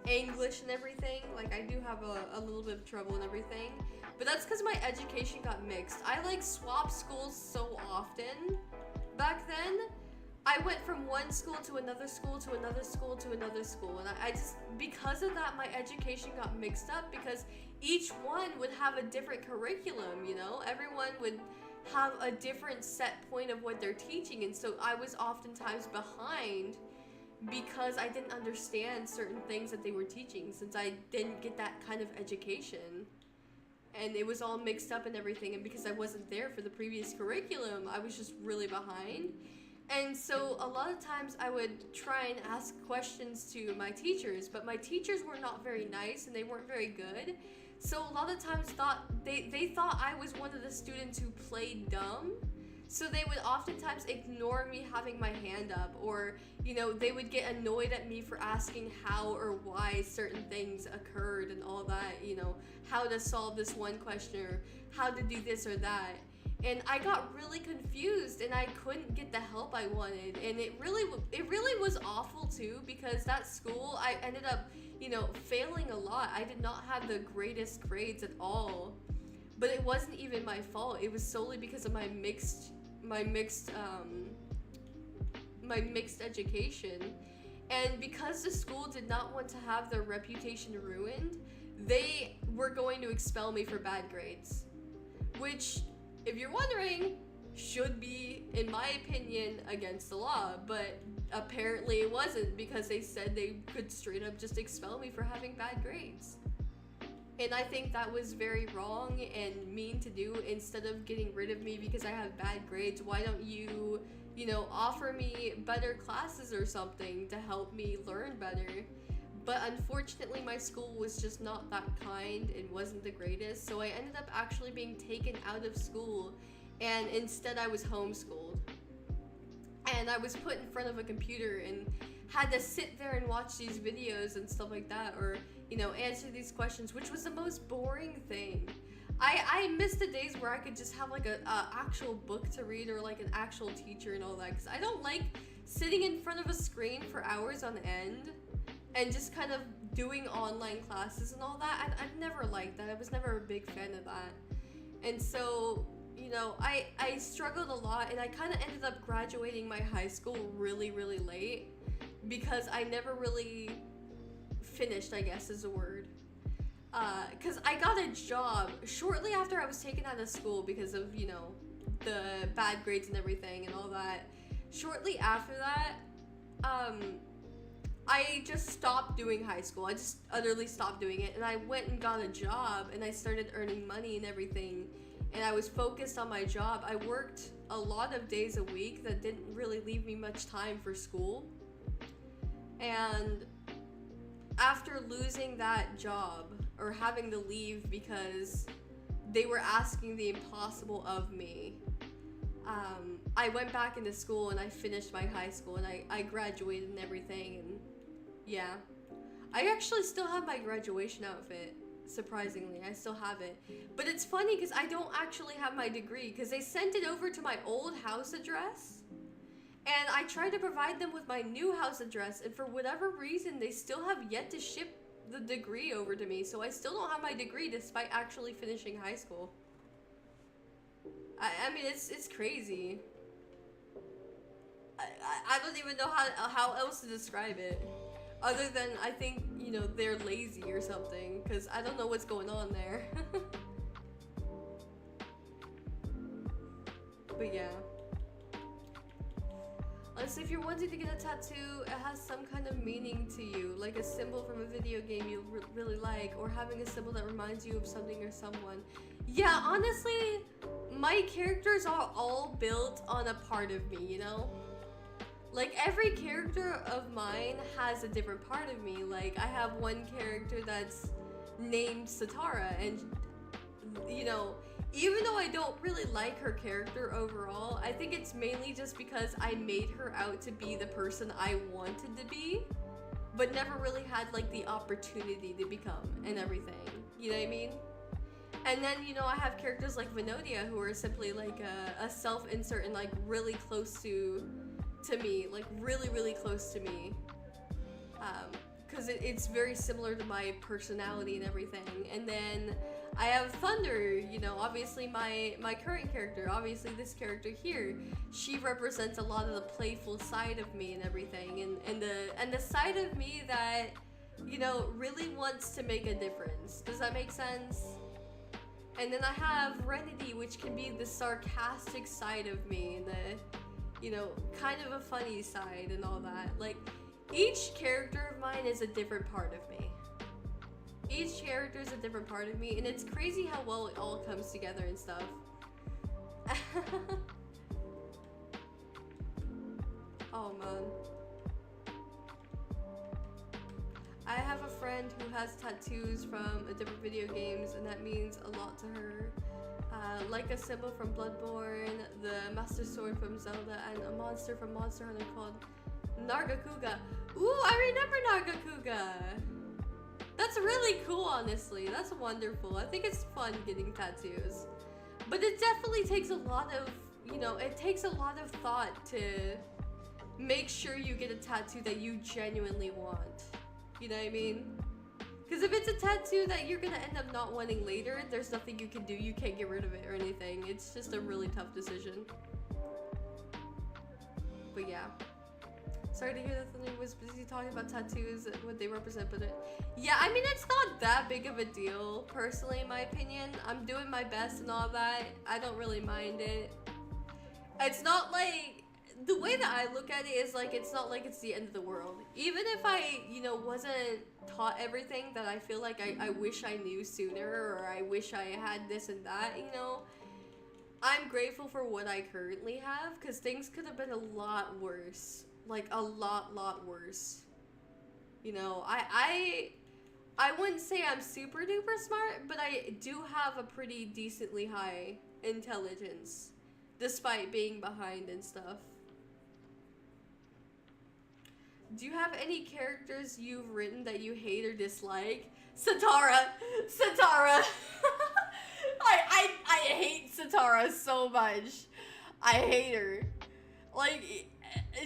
English and everything. Like, I do have a little bit of trouble and everything. But that's cause my education got mixed. I like swapped schools so often back then. I went from one school to another school to another school to another school, and I just, because of that, my education got mixed up, because each one would have a different curriculum, you know? Everyone would have a different set point of what they're teaching, and so I was oftentimes behind because I didn't understand certain things that they were teaching, since I didn't get that kind of education. And it was all mixed up and everything, and because I wasn't there for the previous curriculum, I was just really behind. And so a lot of times I would try and ask questions to my teachers, but my teachers were not very nice and they weren't very good. So a lot of times they thought I was one of the students who played dumb. So they would oftentimes ignore me having my hand up, or, you know, they would get annoyed at me for asking how or why certain things occurred and all that, you know, how to solve this one question or how to do this or that. And I got really confused and I couldn't get the help I wanted, and it really was awful too, because that school, I ended up, you know, failing a lot. I did not have the greatest grades at all, but it wasn't even my fault. It was solely because of my mixed education. And because the school did not want to have their reputation ruined, they were going to expel me for bad grades, which, if you're wondering, should be, in my opinion, against the law, but apparently it wasn't, because they said they could straight up just expel me for having bad grades. And I think that was very wrong and mean to do. Instead of getting rid of me because I have bad grades, why don't you, you know, offer me better classes or something to help me learn better? But unfortunately, my school was just not that kind and wasn't the greatest, so I ended up actually being taken out of school, and instead I was homeschooled. And I was put in front of a computer and had to sit there and watch these videos and stuff like that, or, you know, answer these questions, which was the most boring thing. I miss the days where I could just have like a actual book to read, or like an actual teacher and all that, because I don't like sitting in front of a screen for hours on end and just kind of doing online classes and all that. I've never liked that. I was never a big fan of that. And so, you know, I struggled a lot, and I kind of ended up graduating my high school really, really late, because I never really finished, I guess is a word. Because I got a job shortly after I was taken out of school because of, you know, the bad grades and everything and all that. Shortly after that, I just stopped doing high school. I just utterly stopped doing it, and I went and got a job, and I started earning money and everything. and I was focused on my job, I worked a lot of days a week that didn't really leave me much time for school. And after losing that job, or having to leave because they were asking the impossible of me, I went back into school and I finished my high school and I graduated and everything, and yeah. I actually still have my graduation outfit, surprisingly. I still have it. But it's funny because I don't actually have my degree because they sent it over to my old house address. And I tried to provide them with my new house address, and for whatever reason, they still have yet to ship the degree over to me. So I still don't have my degree despite actually finishing high school. I mean, it's crazy. I don't even know how else to describe it. Other than, I think, you know, they're lazy or something, because I don't know what's going on there. But yeah. Honestly, if you're wanting to get a tattoo, it has some kind of meaning to you, like a symbol from a video game you really like, or having a symbol that reminds you of something or someone. Yeah, honestly, my characters are all built on a part of me, you know? Like, every character of mine has a different part of me. Like, I have one character that's named Satara, and, you know, even though I don't really like her character overall, I think it's mainly just because I made her out to be the person I wanted to be, but never really had, like, the opportunity to become and everything. You know what I mean? And then, you know, I have characters like Venodia who are simply, like, a self-insert and, like, really close to me, like really close to me, because it's very similar to my personality and everything. And then I have Thunder, you know, obviously my current character, obviously this character here, she represents a lot of the playful side of me and everything, and the side of me that, you know, really wants to make a difference. Does that make sense? And then I have Renity, which can be the sarcastic side of me, the, you know, kind of a funny side and all that. Like, each character of mine is a different part of me. Each character is a different part of me, and it's crazy how well it all comes together and stuff. Oh man. I have a friend who has tattoos from different video games, and that means a lot to her. Like a symbol from Bloodborne, the Master Sword from Zelda, and a monster from Monster Hunter called Nargacuga. Ooh, I remember Nargacuga! That's really cool, honestly. That's wonderful. I think it's fun getting tattoos. But it definitely takes a lot of, you know, it takes a lot of thought to make sure you get a tattoo that you genuinely want. You know what I mean? Because if it's a tattoo that you're gonna end up not wanting later, there's nothing you can do. You can't get rid of it or anything. It's just a really tough decision. But yeah. Sorry to hear that Thunder was busy talking about tattoos and what they represent, but yeah, I mean, it's not that big of a deal, personally, in my opinion. I'm doing my best and all that. I don't really mind it. It's not like, the way that I look at it is like, it's not like it's the end of the world. Even if I, you know, wasn't taught everything that I feel like I wish I knew sooner, or I wish I had this and that, you know, I'm grateful for what I currently have, because things could have been a lot worse. Like, a lot worse. You know, I wouldn't say I'm super duper smart, but I do have a pretty decently high intelligence, despite being behind and stuff. Do you have any characters you've written that you hate or dislike? Satara! Satara! I hate Satara so much. I hate her. Like,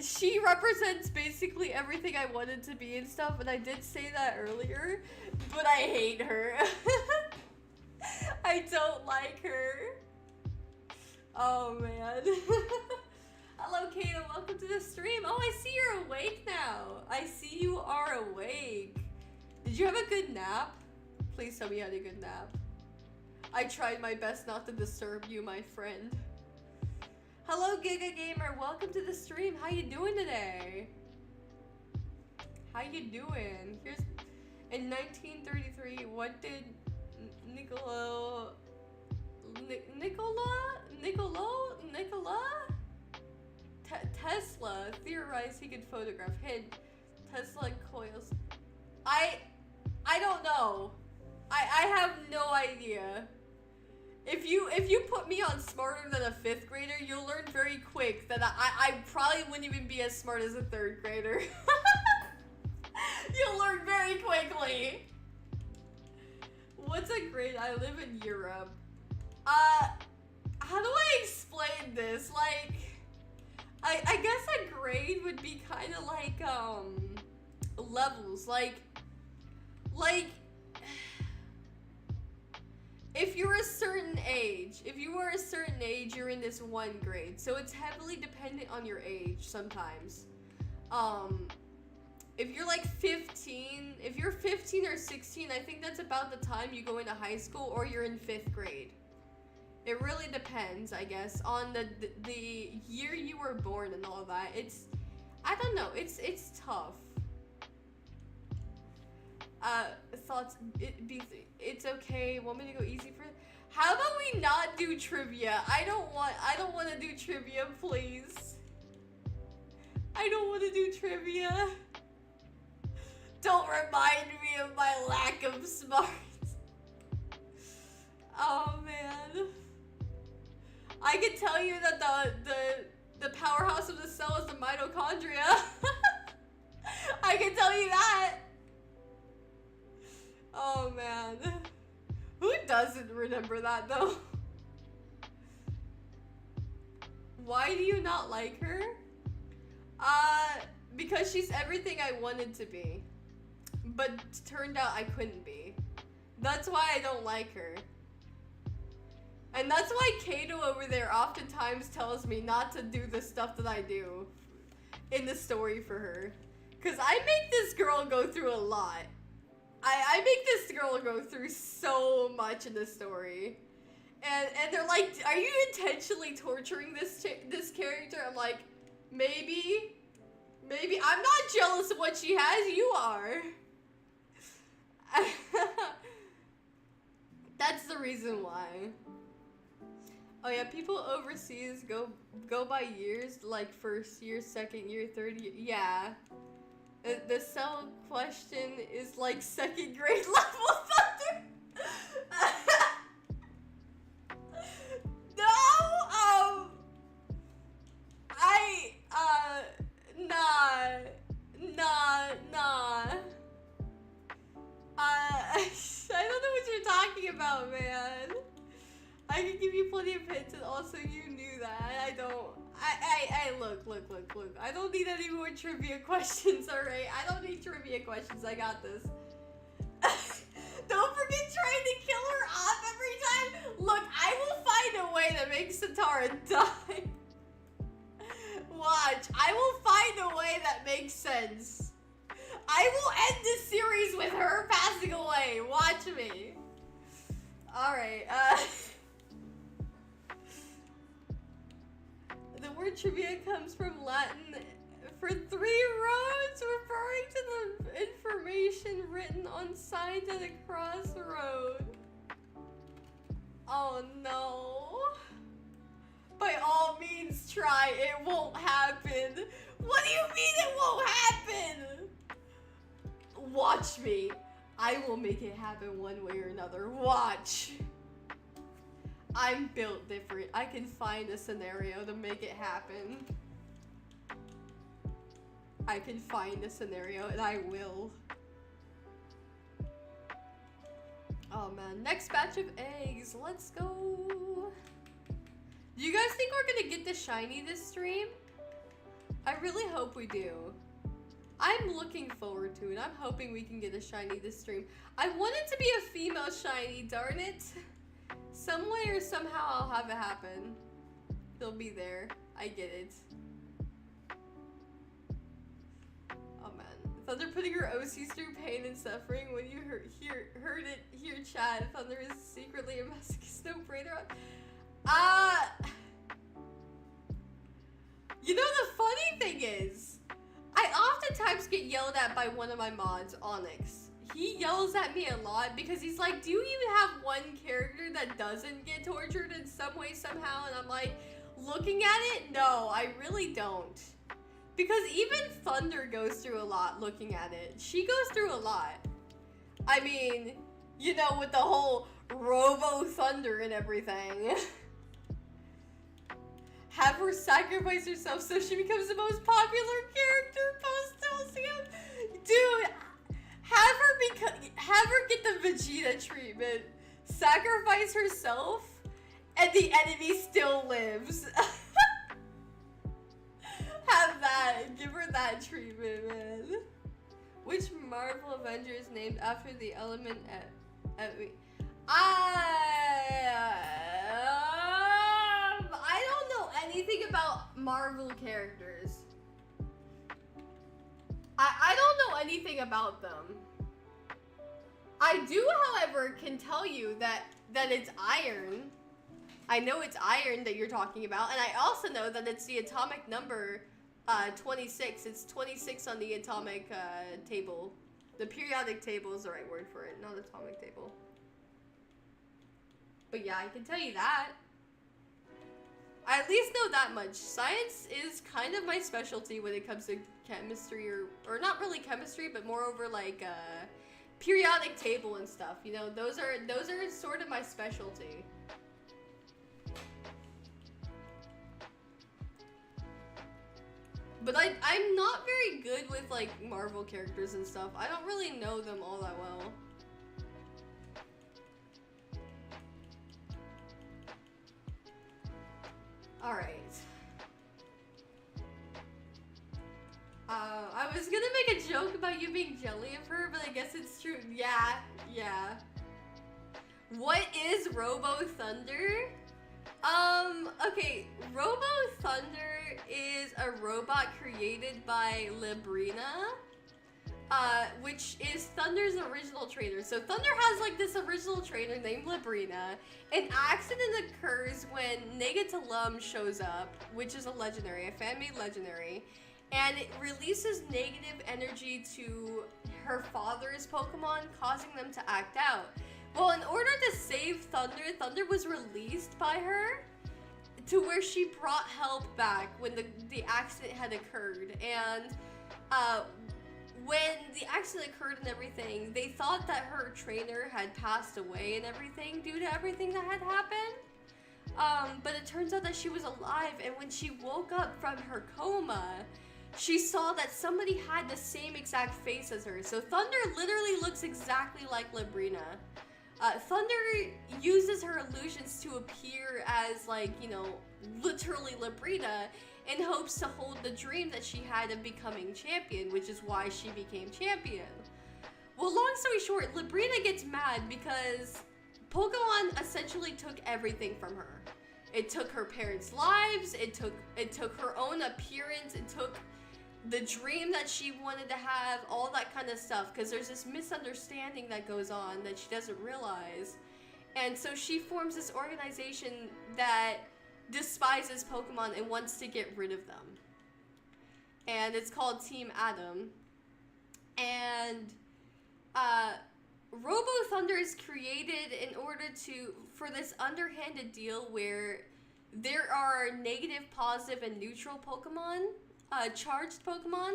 she represents basically everything I wanted to be and stuff, and I did say that earlier, but I hate her. I don't like her. Oh man. Hello Kato, welcome to the stream. Oh, I see you're awake now. I see you are awake. Did you have a good nap? Please tell me you had a good nap. I tried my best not to disturb you, my friend. Hello Giga Gamer, welcome to the stream. How you doing today? How you doing? Here's in 1933, what did Niccolo Tesla theorized he could photograph. Hint, Tesla coils. I don't know. I have no idea. If you put me on smarter than a 5th grader, you'll learn very quick that I probably wouldn't even be as smart as a 3rd grader. You'll learn very quickly. What's a grade? I live in Europe. How do I explain this? Like, I guess a grade would be kind of like, levels. Like, if you're a certain age, you're in this one grade. So it's heavily dependent on your age sometimes. If you're like 15, if you're 15 or 16, I think that's about the time you go into high school or you're in 5th grade. It really depends, I guess, on the year you were born and all that. I don't know, it's tough. Thoughts, it's okay. Want me to go easy for it? How about we not do trivia? I don't want to do trivia, please. I don't want to do trivia. Don't remind me of my lack of smarts. Oh man. I can tell you that the powerhouse of the cell is the mitochondria. I can tell you that. Oh man. Who doesn't remember that though? Why do you not like her? Because she's everything I wanted to be. But turned out I couldn't be. That's why I don't like her. And that's why Kato over there oftentimes tells me not to do the stuff that I do in the story for her. Because I make this girl go through a lot. I make this girl go through so much in the story. And they're like, are you intentionally torturing this character? I'm like, maybe. I'm not jealous of what she has, you are. That's the reason why. Oh yeah, people overseas go by years, like 1st year, 2nd year, 3rd year. Yeah. The cell question is like 2nd grade level thunder. No, nah. I don't know what you're talking about, man. I can give you plenty of hints, and also you knew that. I don't. Look. I don't need any more trivia questions, alright? I don't need trivia questions. I got this. Don't forget trying to kill her off every time. Look, I will find a way to make Satara die. Watch. I will find a way that makes sense. I will end this series with her passing away. Watch me. Alright, the word trivia comes from Latin for 3 roads, referring to the information written on signs at a crossroad. Oh no. By all means try, it won't happen. What do you mean it won't happen? Watch me. I will make it happen one way or another. Watch. I'm built different. I can find a scenario to make it happen. I can find a scenario and I will. Oh man, next batch of eggs. Let's go. Do you guys think we're gonna get the shiny this stream? I really hope we do. I'm looking forward to it. I'm hoping we can get a shiny this stream. I want it to be a female shiny, darn it. Some way or somehow I'll have it happen. They'll be there. I get it. Oh man. Thunder putting her OCs through pain and suffering. When you heard it here chat, Thunder is secretly a masochist no-brainer. You know the funny thing is, I oftentimes get yelled at by one of my mods, Onyx. he yells at me a lot because he's like, do you even have one character that doesn't get tortured in some way somehow? And I'm like, looking at it, no, I really don't. Because even Thunder goes through a lot looking at it. She goes through a lot. I mean, you know, with the whole Robo Thunder and everything. Have her sacrifice herself so she becomes the most popular character post-LCM. Dude, have her get the Vegeta treatment. Sacrifice herself, and the enemy still lives. Have that. Give her that treatment, man. Which Marvel Avenger is named after the element I don't know anything about Marvel characters. I don't know anything about them. I do, however, can tell you that it's iron. I know it's iron that you're talking about, and I also know that it's the atomic number 26. It's 26 on the atomic table. The periodic table is the right word for it, not atomic table. But yeah, I can tell you that. I at least know that much. Science is kind of my specialty when it comes to chemistry, or not really chemistry, but more over like periodic table and stuff. You know, those are sort of my specialty. But I'm not very good with like Marvel characters and stuff. I don't really know them all that well. Alright. I was gonna make a joke about you being jelly of her, but I guess it's true. Yeah. What is Robo Thunder? Okay, Robo Thunder is a robot created by Librina, which is Thunder's original trainer. So Thunder has like this original trainer named Librina. An accident occurs when Negatalum shows up, which is a legendary, a fan-made legendary, and it releases negative energy to her father's Pokemon, causing them to act out. Well, in order to save Thunder, Thunder was released by her to where she brought help back when the accident had occurred. And when the accident occurred and everything, they thought that her trainer had passed away and everything due to everything that had happened. But it turns out that she was alive, and when she woke up from her coma, she saw that somebody had the same exact face as her. So Thunder literally looks exactly like Librina. Thunder uses her illusions to appear as, like, you know, literally Librina in hopes to hold the dream that she had of becoming champion, which is why she became champion. Well, long story short, Librina gets mad because Pokemon essentially took everything from her. It took her parents' lives, it took her own appearance, it took the dream that she wanted to have, all that kind of stuff, because there's this misunderstanding that goes on that she doesn't realize. And so she forms this organization that despises Pokemon and wants to get rid of them. And it's called Team Atom. And Robo Thunder is created in order for this underhanded deal where there are negative, positive, and neutral Pokemon, charged Pokemon,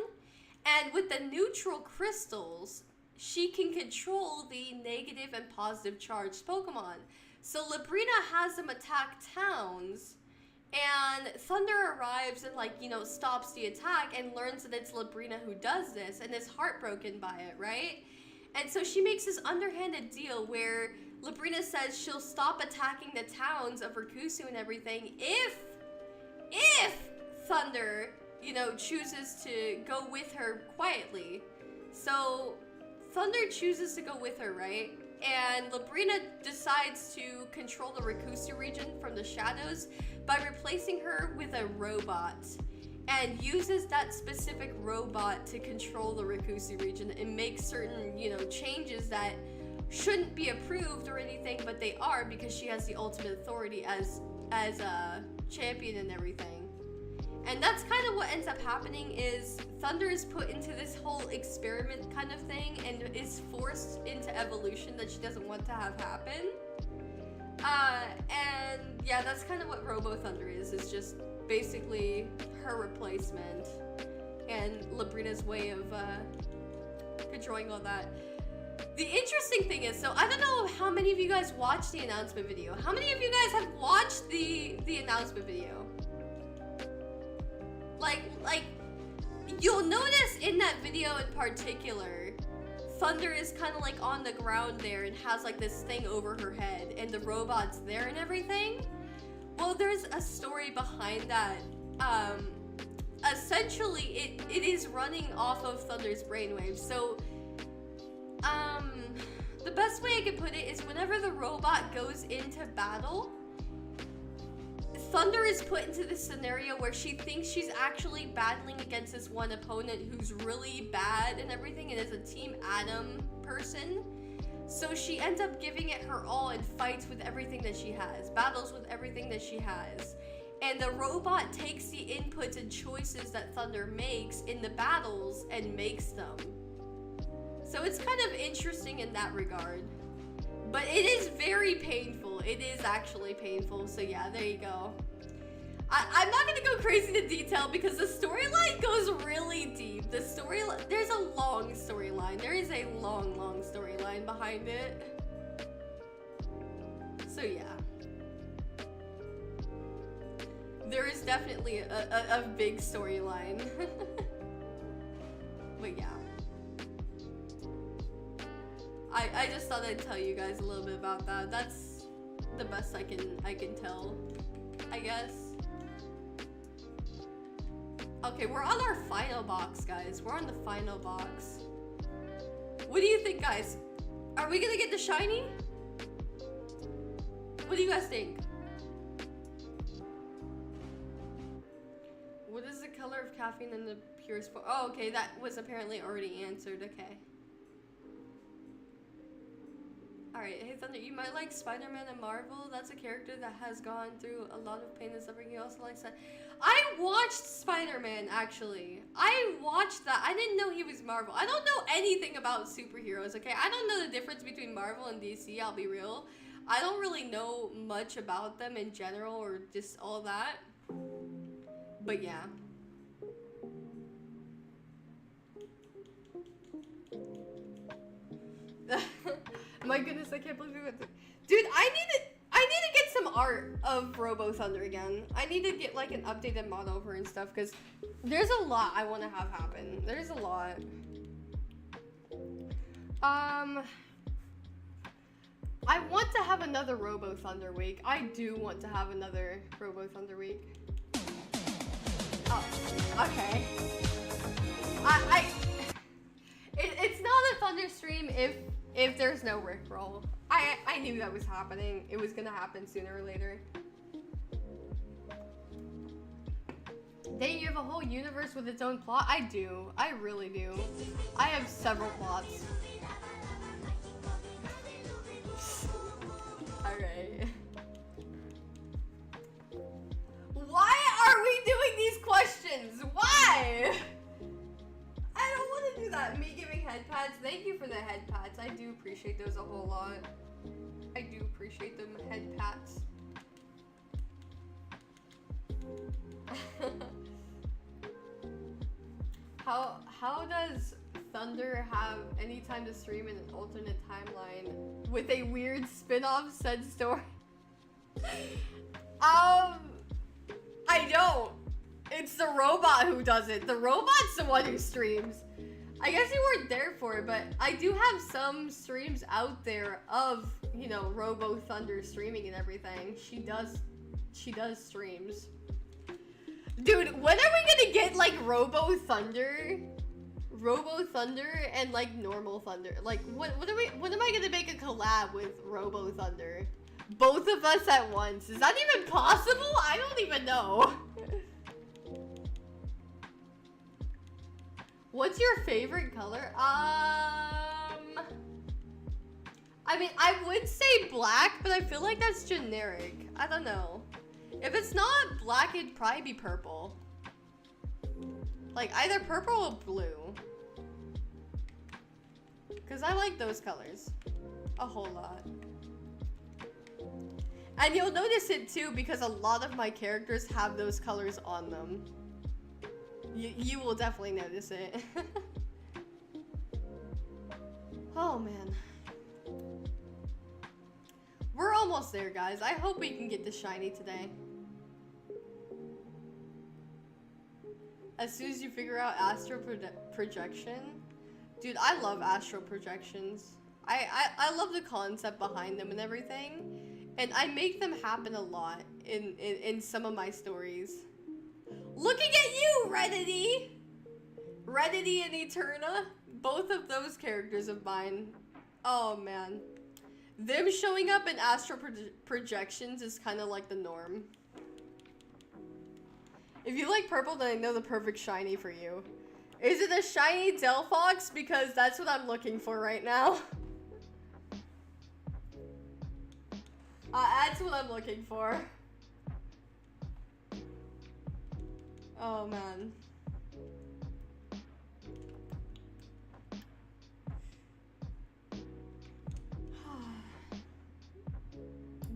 and with the neutral crystals, she can control the negative and positive charged Pokemon. So Librina has them attack towns, and Thunder arrives and, like, you know, stops the attack and learns that it's Librina who does this and is heartbroken by it, right? And so she makes this underhanded deal where Librina says she'll stop attacking the towns of Rikusu and everything if Thunder, you know, chooses to go with her quietly. So Thunder chooses to go with her, right? And Librina decides to control the Rikusu region from the shadows by replacing her with a robot, and uses that specific robot to control the Rikusu region and make certain, you know, changes that shouldn't be approved or anything, but they are because she has the ultimate authority as a champion and everything. And that's kind of what ends up happening is Thunder is put into this whole experiment kind of thing and is forced into evolution that she doesn't want to have happen. And yeah, that's kind of what Robo Thunder is just basically her replacement and Labrina's way of controlling all that. The interesting thing is, so I don't know how many of you guys watched the announcement video. How many of you guys have watched the announcement video? Like, you'll notice in that video in particular, Thunder is kind of like on the ground there and has like this thing over her head and the robot's there and everything. Well, there's a story behind that. Essentially, it is running off of Thunder's brainwaves. So, the best way I can put it is whenever the robot goes into battle, Thunder is put into this scenario where she thinks she's actually battling against this one opponent who's really bad and everything and is a Team Adam person. So she ends up giving it her all and fights with everything that she has, battles with everything that she has. And the robot takes the inputs and choices that Thunder makes in the battles and makes them. So it's kind of interesting in that regard. But it is very painful. It is actually painful. So yeah, there you go. I'm not gonna go crazy into detail because the storyline goes really deep. The storyline, there's a long storyline. There is a long storyline behind it. So yeah. There is definitely a big storyline. But yeah. I just thought I'd tell you guys a little bit about that. That's the best I can tell, I guess. Okay, we're on our final box, guys. We're on the final box. What do you think, guys? Are we gonna get the shiny? What do you guys think? What is the color of caffeine in the purest form? Oh, okay, that was apparently already answered. Okay. Alright, hey Thunder, you might like Spider-Man and Marvel. That's a character that has gone through a lot of pain and suffering. You also likes that. I watched Spider-Man, actually. I watched that. I didn't know he was Marvel. I don't know anything about superheroes, okay? I don't know the difference between Marvel and DC, I'll be real. I don't really know much about them in general or just all that. But yeah. My goodness, I can't believe we went through. Dude, I need to get some art of Robo Thunder again. I need to get like an updated model of her and stuff because there's a lot I want to have happen. There's a lot. I want to have another Robo Thunder week. I do want to have another Robo Thunder week. Oh, okay. It's not a Thunder stream if there's no Rickroll. I knew that was happening. It was gonna happen sooner or later. Then you have a whole universe with its own plot? I do. I really do. I have several plots. Alright. Why are we doing these questions? Why? I don't want to do that. Me giving head pats. Thank you for the head pats. I do appreciate those a whole lot. I do appreciate them head pats. How does Thunder have any time to stream in an alternate timeline with a weird spin-off said story? I don't. It's the robot who does it. The robot's the one who streams. I guess you weren't there for it, but I do have some streams out there of, you know, Robo Thunder streaming and everything. She does streams. Dude, when are we gonna get like Robo Thunder and like normal Thunder? Like when am I gonna make a collab with Robo Thunder? Both of us at once. Is that even possible? I don't even know. What's your favorite color? I mean, I would say black, but I feel like that's generic. I don't know. If it's not black, it'd probably be purple. Like either purple or blue. Because I like those colors a whole lot. And you'll notice it too because a lot of my characters have those colors on them. You will definitely notice it. Oh man. We're almost there, guys. I hope we can get the shiny today. As soon as you figure out astral projection. Dude, I love astral projections. I love the concept behind them and everything. And I make them happen a lot in some of my stories. Looking at you, Reddity! Reddity and Eterna. Both of those characters of mine. Oh, man. Them showing up in astral projections is kind of like the norm. If you like purple, then I know the perfect shiny for you. Is it a shiny Delphox? Because that's what I'm looking for right now. That's what I'm looking for. Oh, man.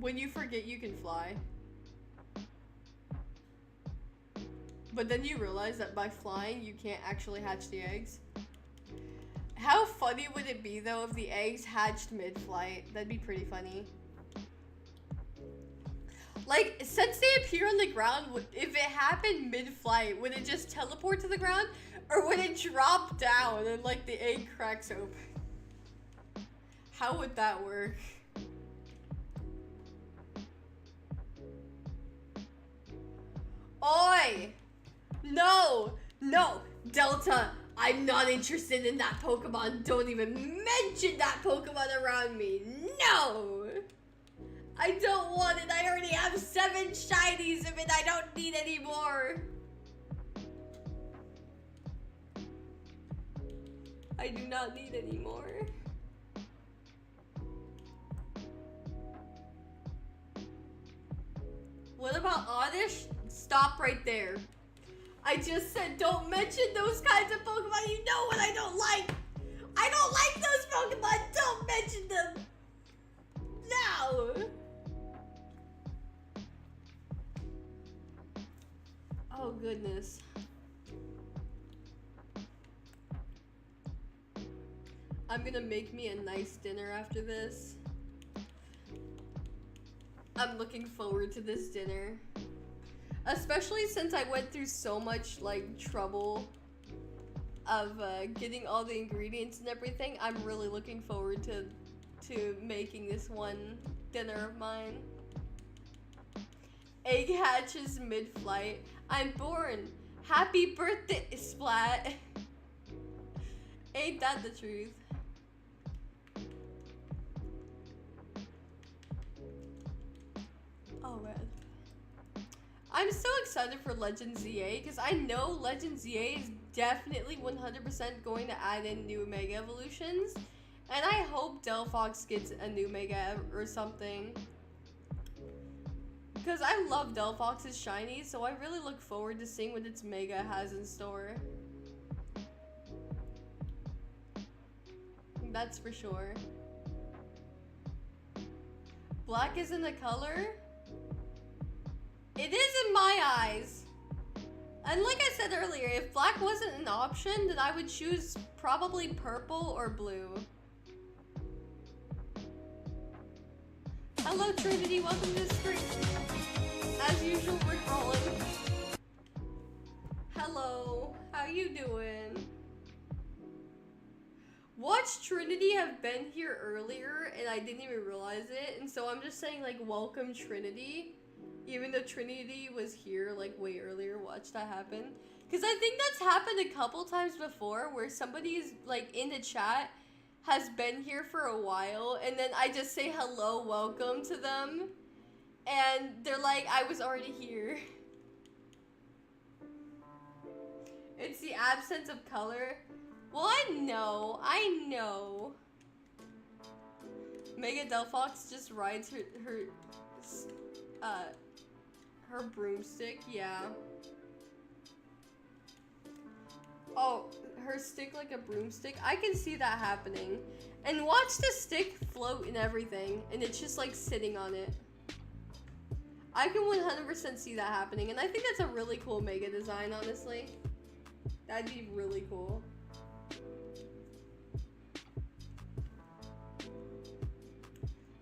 When you forget you can fly. But then you realize that by flying, you can't actually hatch the eggs. How funny would it be, though, if the eggs hatched mid-flight? That'd be pretty funny. Like, since they appear on the ground, if it happened mid-flight, would it just teleport to the ground? Or would it drop down and, like, the egg cracks open? How would that work? Oi! No! No! Delta! I'm not interested in that Pokemon. Don't even mention that Pokemon around me. No! I don't want it. I already have 7 shinies of it. I don't need any more. I do not need any more. What about Oddish? Stop right there. I just said don't mention those kinds of Pokemon. You know what I don't like. I don't like those Pokemon. Don't mention them. No. Oh, goodness. I'm gonna make me a nice dinner after this. I'm looking forward to this dinner. Especially since I went through so much, like, trouble of getting all the ingredients and everything. I'm really looking forward to making this one dinner of mine. Egg hatches mid-flight. I'm born. Happy birthday, Splat. Ain't that the truth? Oh, man. I'm so excited for Legend ZA because I know Legend ZA is definitely 100% going to add in new Mega Evolutions. And I hope Delphox gets a new Mega or something. Because I love Delphox's shiny, so I really look forward to seeing what its Mega has in store. That's for sure. Black isn't a color? It is in my eyes. And like I said earlier, if black wasn't an option, then I would choose probably purple or blue. Hello Trinity, welcome to the stream. As usual, we're rolling. Hello, how you doing? Watch Trinity have been here earlier and I didn't even realize it. And so I'm just saying like welcome Trinity. Even though Trinity was here like way earlier, watch that happen. Because I think that's happened a couple times before where somebody's like in the chat has been here for a while and then I just say hello, welcome to them. And they're like, I was already here. It's the absence of color. Well, I know. Mega Delphox just rides her broomstick, yeah. Oh, her stick like a broomstick? I can see that happening. And watch the stick float and everything, and it's just like sitting on it. I can 100% see that happening, and I think that's a really cool mega design, honestly. That'd be really cool.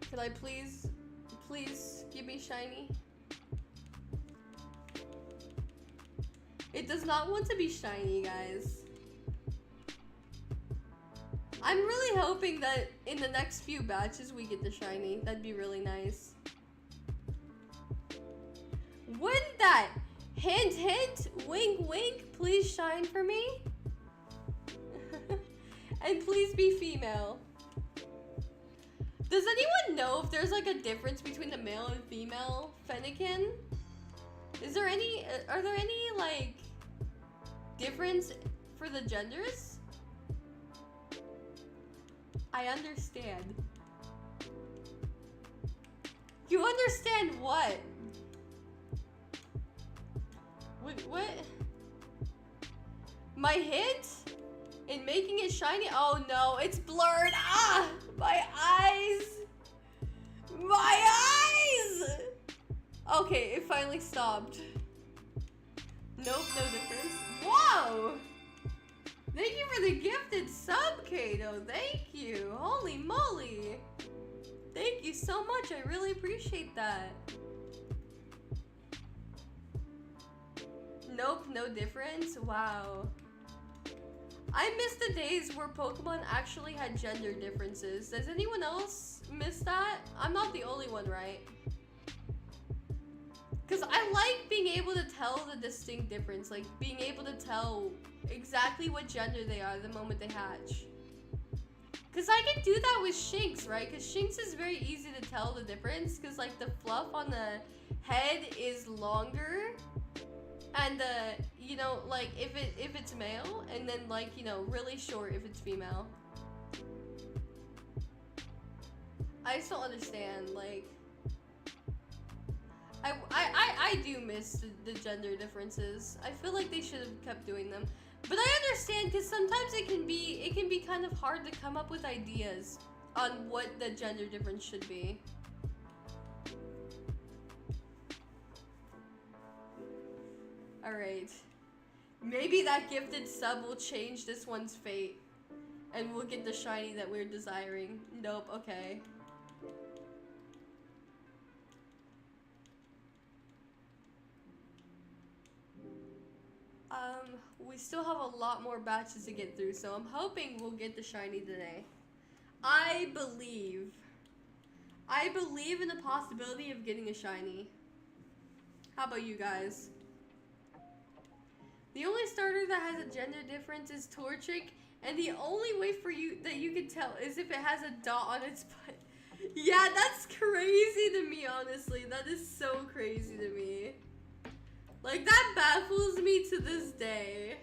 Could I please give me shiny? It does not want to be shiny, guys. I'm really hoping that in the next few batches we get the shiny. That'd be really nice. Wouldn't that? Hint, hint, wink, wink, please shine for me. And please be female. Does anyone know if there's like a difference between the male and female Fennekin? Is there any, are there any like difference for the genders? I understand. You understand what? What? My hint? In making it shiny? Oh no, it's blurred. Ah! My eyes! My eyes! Okay, it finally stopped. Nope, no difference. Whoa! Thank you for the gifted sub, Kato. Thank you. Holy moly. Thank you so much. I really appreciate that. Nope, no difference. Wow. I miss the days where Pokemon actually had gender differences. Does anyone else miss that? I'm not the only one, right? Because I like being able to tell the distinct difference. Like, being able to tell exactly what gender they are the moment they hatch. Because I can do that with Shinx, right? Because Shinx is very easy to tell the difference. Because, like, the fluff on the head is longer. And, you know, like, if it's male. And then, like, you know, really short if it's female. I just don't understand, like... I do miss the gender differences. I feel like they should have kept doing them. But I understand, because sometimes it can be kind of hard to come up with ideas on what the gender difference should be. Alright. Maybe that gifted sub will change this one's fate. And we'll get the shiny that we're desiring. Nope, okay. We still have a lot more batches to get through, so I'm hoping we'll get the shiny today. I believe in the possibility of getting a shiny. How about you guys? The only starter that has a gender difference is Torchic, and the only way for you that you can tell is if it has a dot on its butt. Yeah, that's crazy to me, honestly. That is so crazy to me. Like, that baffles me to this day.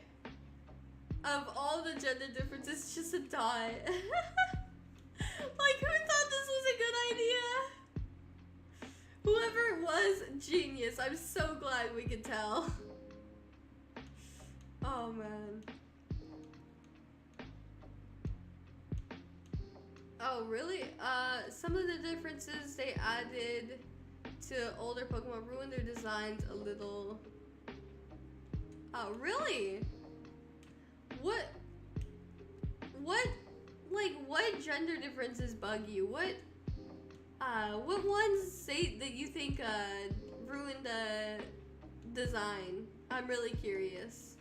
Of all the gender differences, it's just a dot. Like, who thought this was a good idea? Whoever it was, genius. I'm so glad we could tell. Oh, man. Oh, really? Some of the differences they added to older Pokemon ruined their designs a little. Oh, really? What gender differences bug you? What ones say that you think, ruined the design? I'm really curious.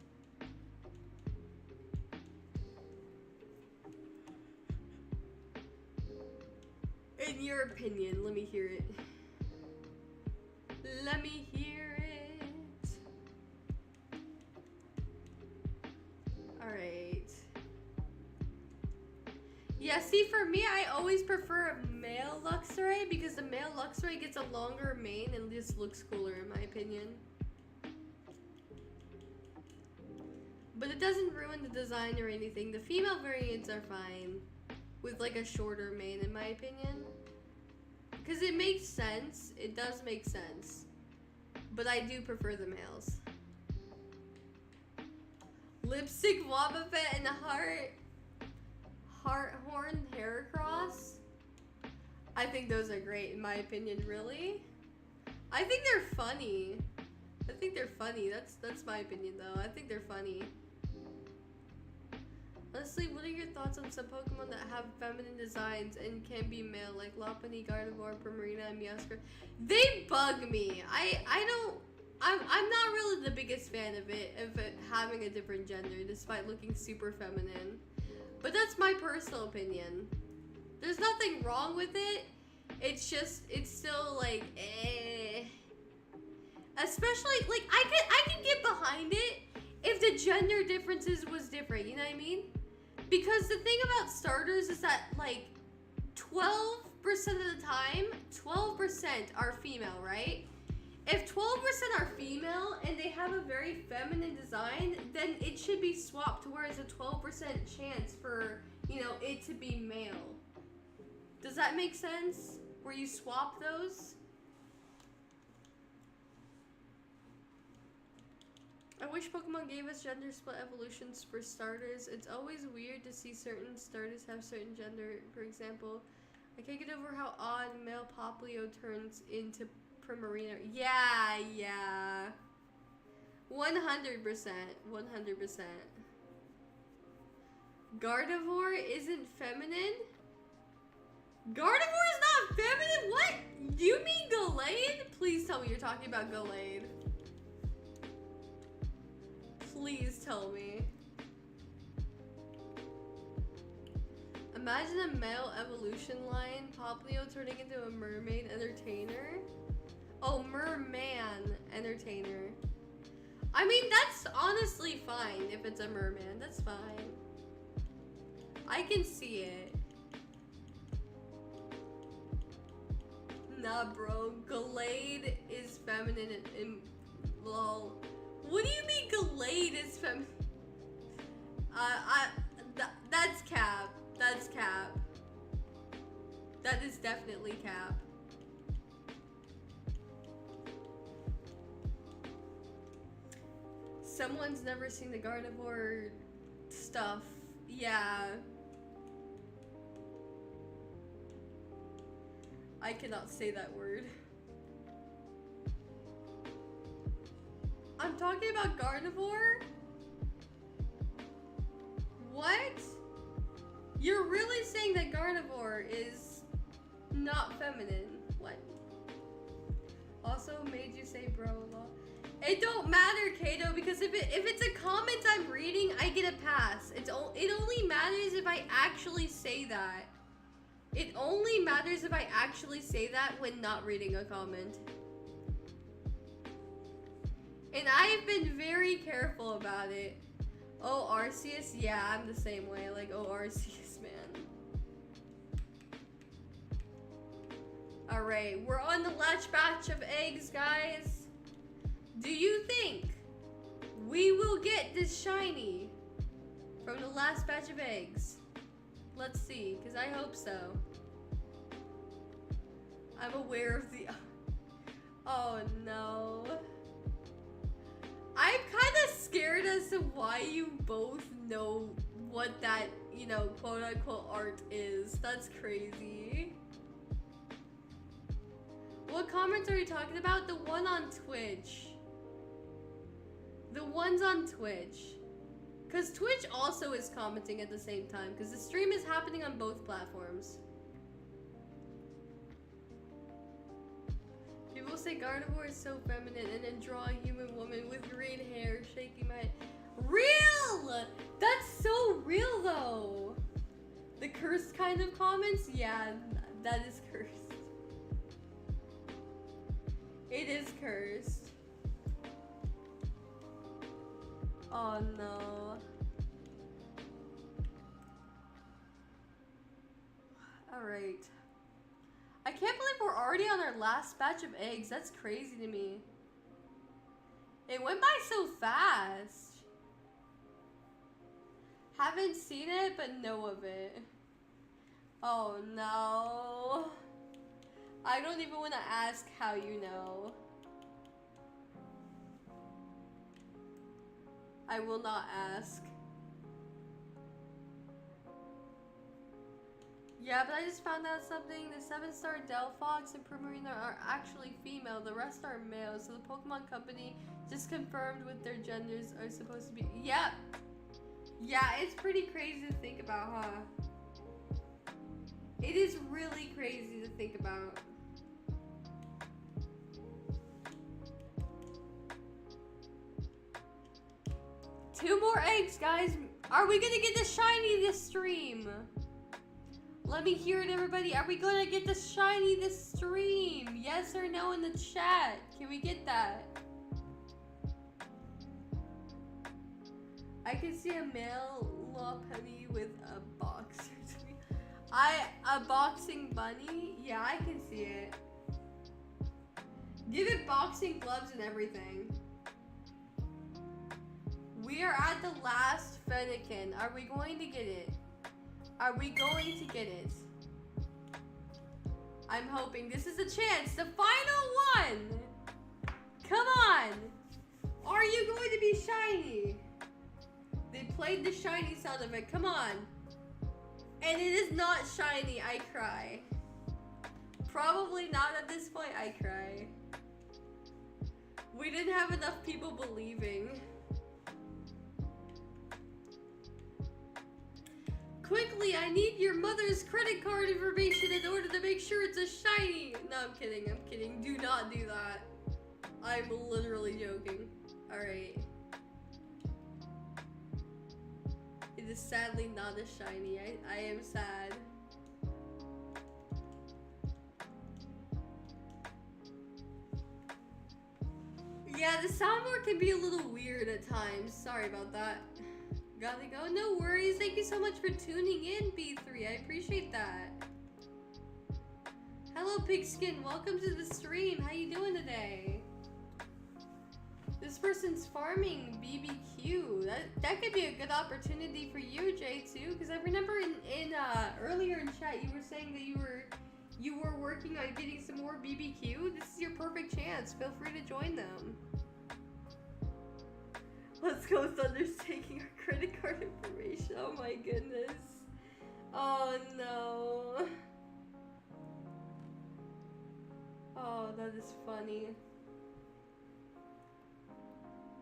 In your opinion, let me hear it. Let me hear it. Alright. Yeah, see, for me, I always prefer a male Luxray because the male Luxray gets a longer mane and just looks cooler, in my opinion. But it doesn't ruin the design or anything. The female variants are fine with like a shorter mane, in my opinion. Because it makes sense. It does make sense. But I do prefer the males. Lipstick Wobbuffet and heart horn Heracross. I think those are great in my opinion, really. I think they're funny. I think they're funny. That's my opinion though. I think they're funny. Honestly, what are your thoughts on some Pokemon that have feminine designs and can be male, like Lopunny, Gardevoir, Primarina, and Meowscarada? They bug me. I'm not really the biggest fan of it having a different gender, despite looking super feminine. But that's my personal opinion. There's nothing wrong with it. It's just, it's still like, eh. Especially, like, I can get behind it if the gender differences was different, you know what I mean? Because the thing about starters is that, like, 12% of the time, 12% are female, right? If 12% are female and they have a very feminine design, then it should be swapped to where it's a 12% chance for, you know, it to be male. Does that make sense? Where you swap those? I wish Pokemon gave us gender split evolutions for starters. It's always weird to see certain starters have certain gender. For example, I can't get over how odd male Poplio turns into Primarina. Yeah. 100%. 100%. Gardevoir isn't feminine? Gardevoir is not feminine? What? Do you mean Gallade? Please tell me you're talking about Gallade. Please tell me. Imagine a male evolution line, Poplio turning into a mermaid entertainer. Oh, merman entertainer. I mean, that's honestly fine if it's a merman. That's fine. I can see it. Nah, bro. Gallade is feminine and lol. What do you mean Gallade is feminine? That's cap. That's cap. That is definitely cap. Someone's never seen the Gardevoir stuff. Yeah. I cannot say that word. I'm talking about Gardevoir? What? You're really saying that Gardevoir is not feminine? What? Also made you say bro a lot. It don't matter, Kato, because if it's a comment I'm reading, I get a pass. It only matters if I actually say that. It only matters if I actually say that when not reading a comment. And I've been very careful about it. Oh, Arceus? Yeah, I'm the same way. Like, oh, Arceus, man. Alright, we're on the last batch of eggs, guys. Do you think we will get this shiny from the last batch of eggs? Let's see, because I hope so. I'm aware of the... Oh, no. I'm kind of scared as to why you both know what that, you know, quote-unquote art is. That's crazy. What comments are you talking about? The one on Twitch. The ones on Twitch. Because Twitch also is commenting at the same time. Because the stream is happening on both platforms. People say Gardevoir is so feminine and then draw a human woman with green hair shaking my head. Real! That's so real though. The cursed kind of comments? Yeah, that is cursed. It is cursed. Oh no. Alright. I can't believe we're already on our last batch of eggs. That's crazy to me. It went by so fast. Haven't seen it, but know of it. Oh no. I don't even want to ask how you know. I will not ask. Yeah, but I just found out something. The 7-star Delphox and Primarina are actually female. The rest are male. So the Pokemon Company just confirmed what their genders are supposed to be. Yep. Yeah, it's pretty crazy to think about, huh? It is really crazy to think about. Two more eggs, guys. Are we gonna get the shiny this stream? Let me hear it, everybody. Are we gonna get the shiny this stream? Yes or no in the chat. Can we get that? I can see a male Lopunny with a boxer. A boxing bunny? Yeah, I can see it. Give it boxing gloves and everything. We are at the last Fennekin. Are we going to get it? Are we going to get it? I'm hoping this is a chance. The final one! Come on! Are you going to be shiny? They played the shiny sound of it. Come on. And it is not shiny. I cry. Probably not at this point. I cry. We didn't have enough people believing. Quickly, I need your mother's credit card information in order to make sure it's a shiny. No, I'm kidding. I'm kidding. Do not do that. I'm literally joking. Alright. It is sadly not a shiny. I am sad. Yeah, the soundboard can be a little weird at times. Sorry about that. Gotta go. No worries. Thank you so much for tuning in, B3. I appreciate that. Hello, Pigskin. Welcome to the stream. How you doing today? This person's farming BBQ. That could be a good opportunity for you, J2. Because I remember in earlier in chat you were saying that you were working on getting some more BBQ. This is your perfect chance. Feel free to join them. Let's go, Thunder's taking our credit card information. Oh my goodness. Oh no. Oh, that is funny.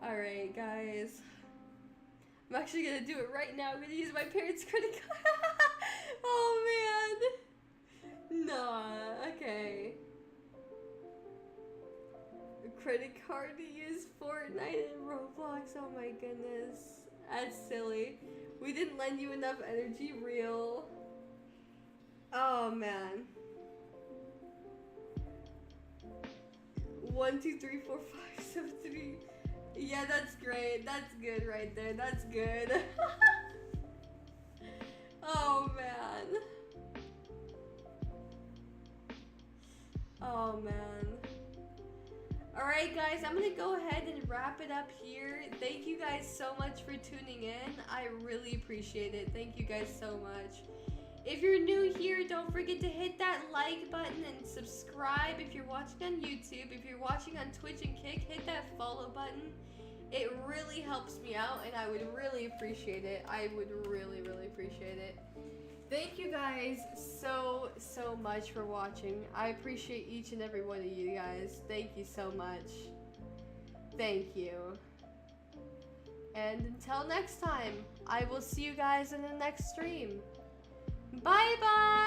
Alright, guys. I'm actually gonna do it right now. I'm gonna use my parents' credit card. Oh man. Nah, okay. Credit card to use Fortnite and Roblox. Oh my goodness. That's silly. We didn't lend you enough energy, real. Oh man. 1, 2, 3, 4, 5, 7, 3. Yeah, that's great. That's good right there. That's good. Oh man. Oh man. Alright guys, I'm gonna go ahead and wrap it up here. Thank you guys so much for tuning in. I really appreciate it. Thank you guys so much. If you're new here, don't forget to hit that like button and subscribe if you're watching on YouTube. If you're watching on Twitch and Kick, hit that follow button. It really helps me out and I would really appreciate it. I would really, really appreciate it. Thank you guys so much for watching. I appreciate each and every one of you guys. Thank you so much. Thank you. And until next time, I will see you guys in the next stream. Bye bye!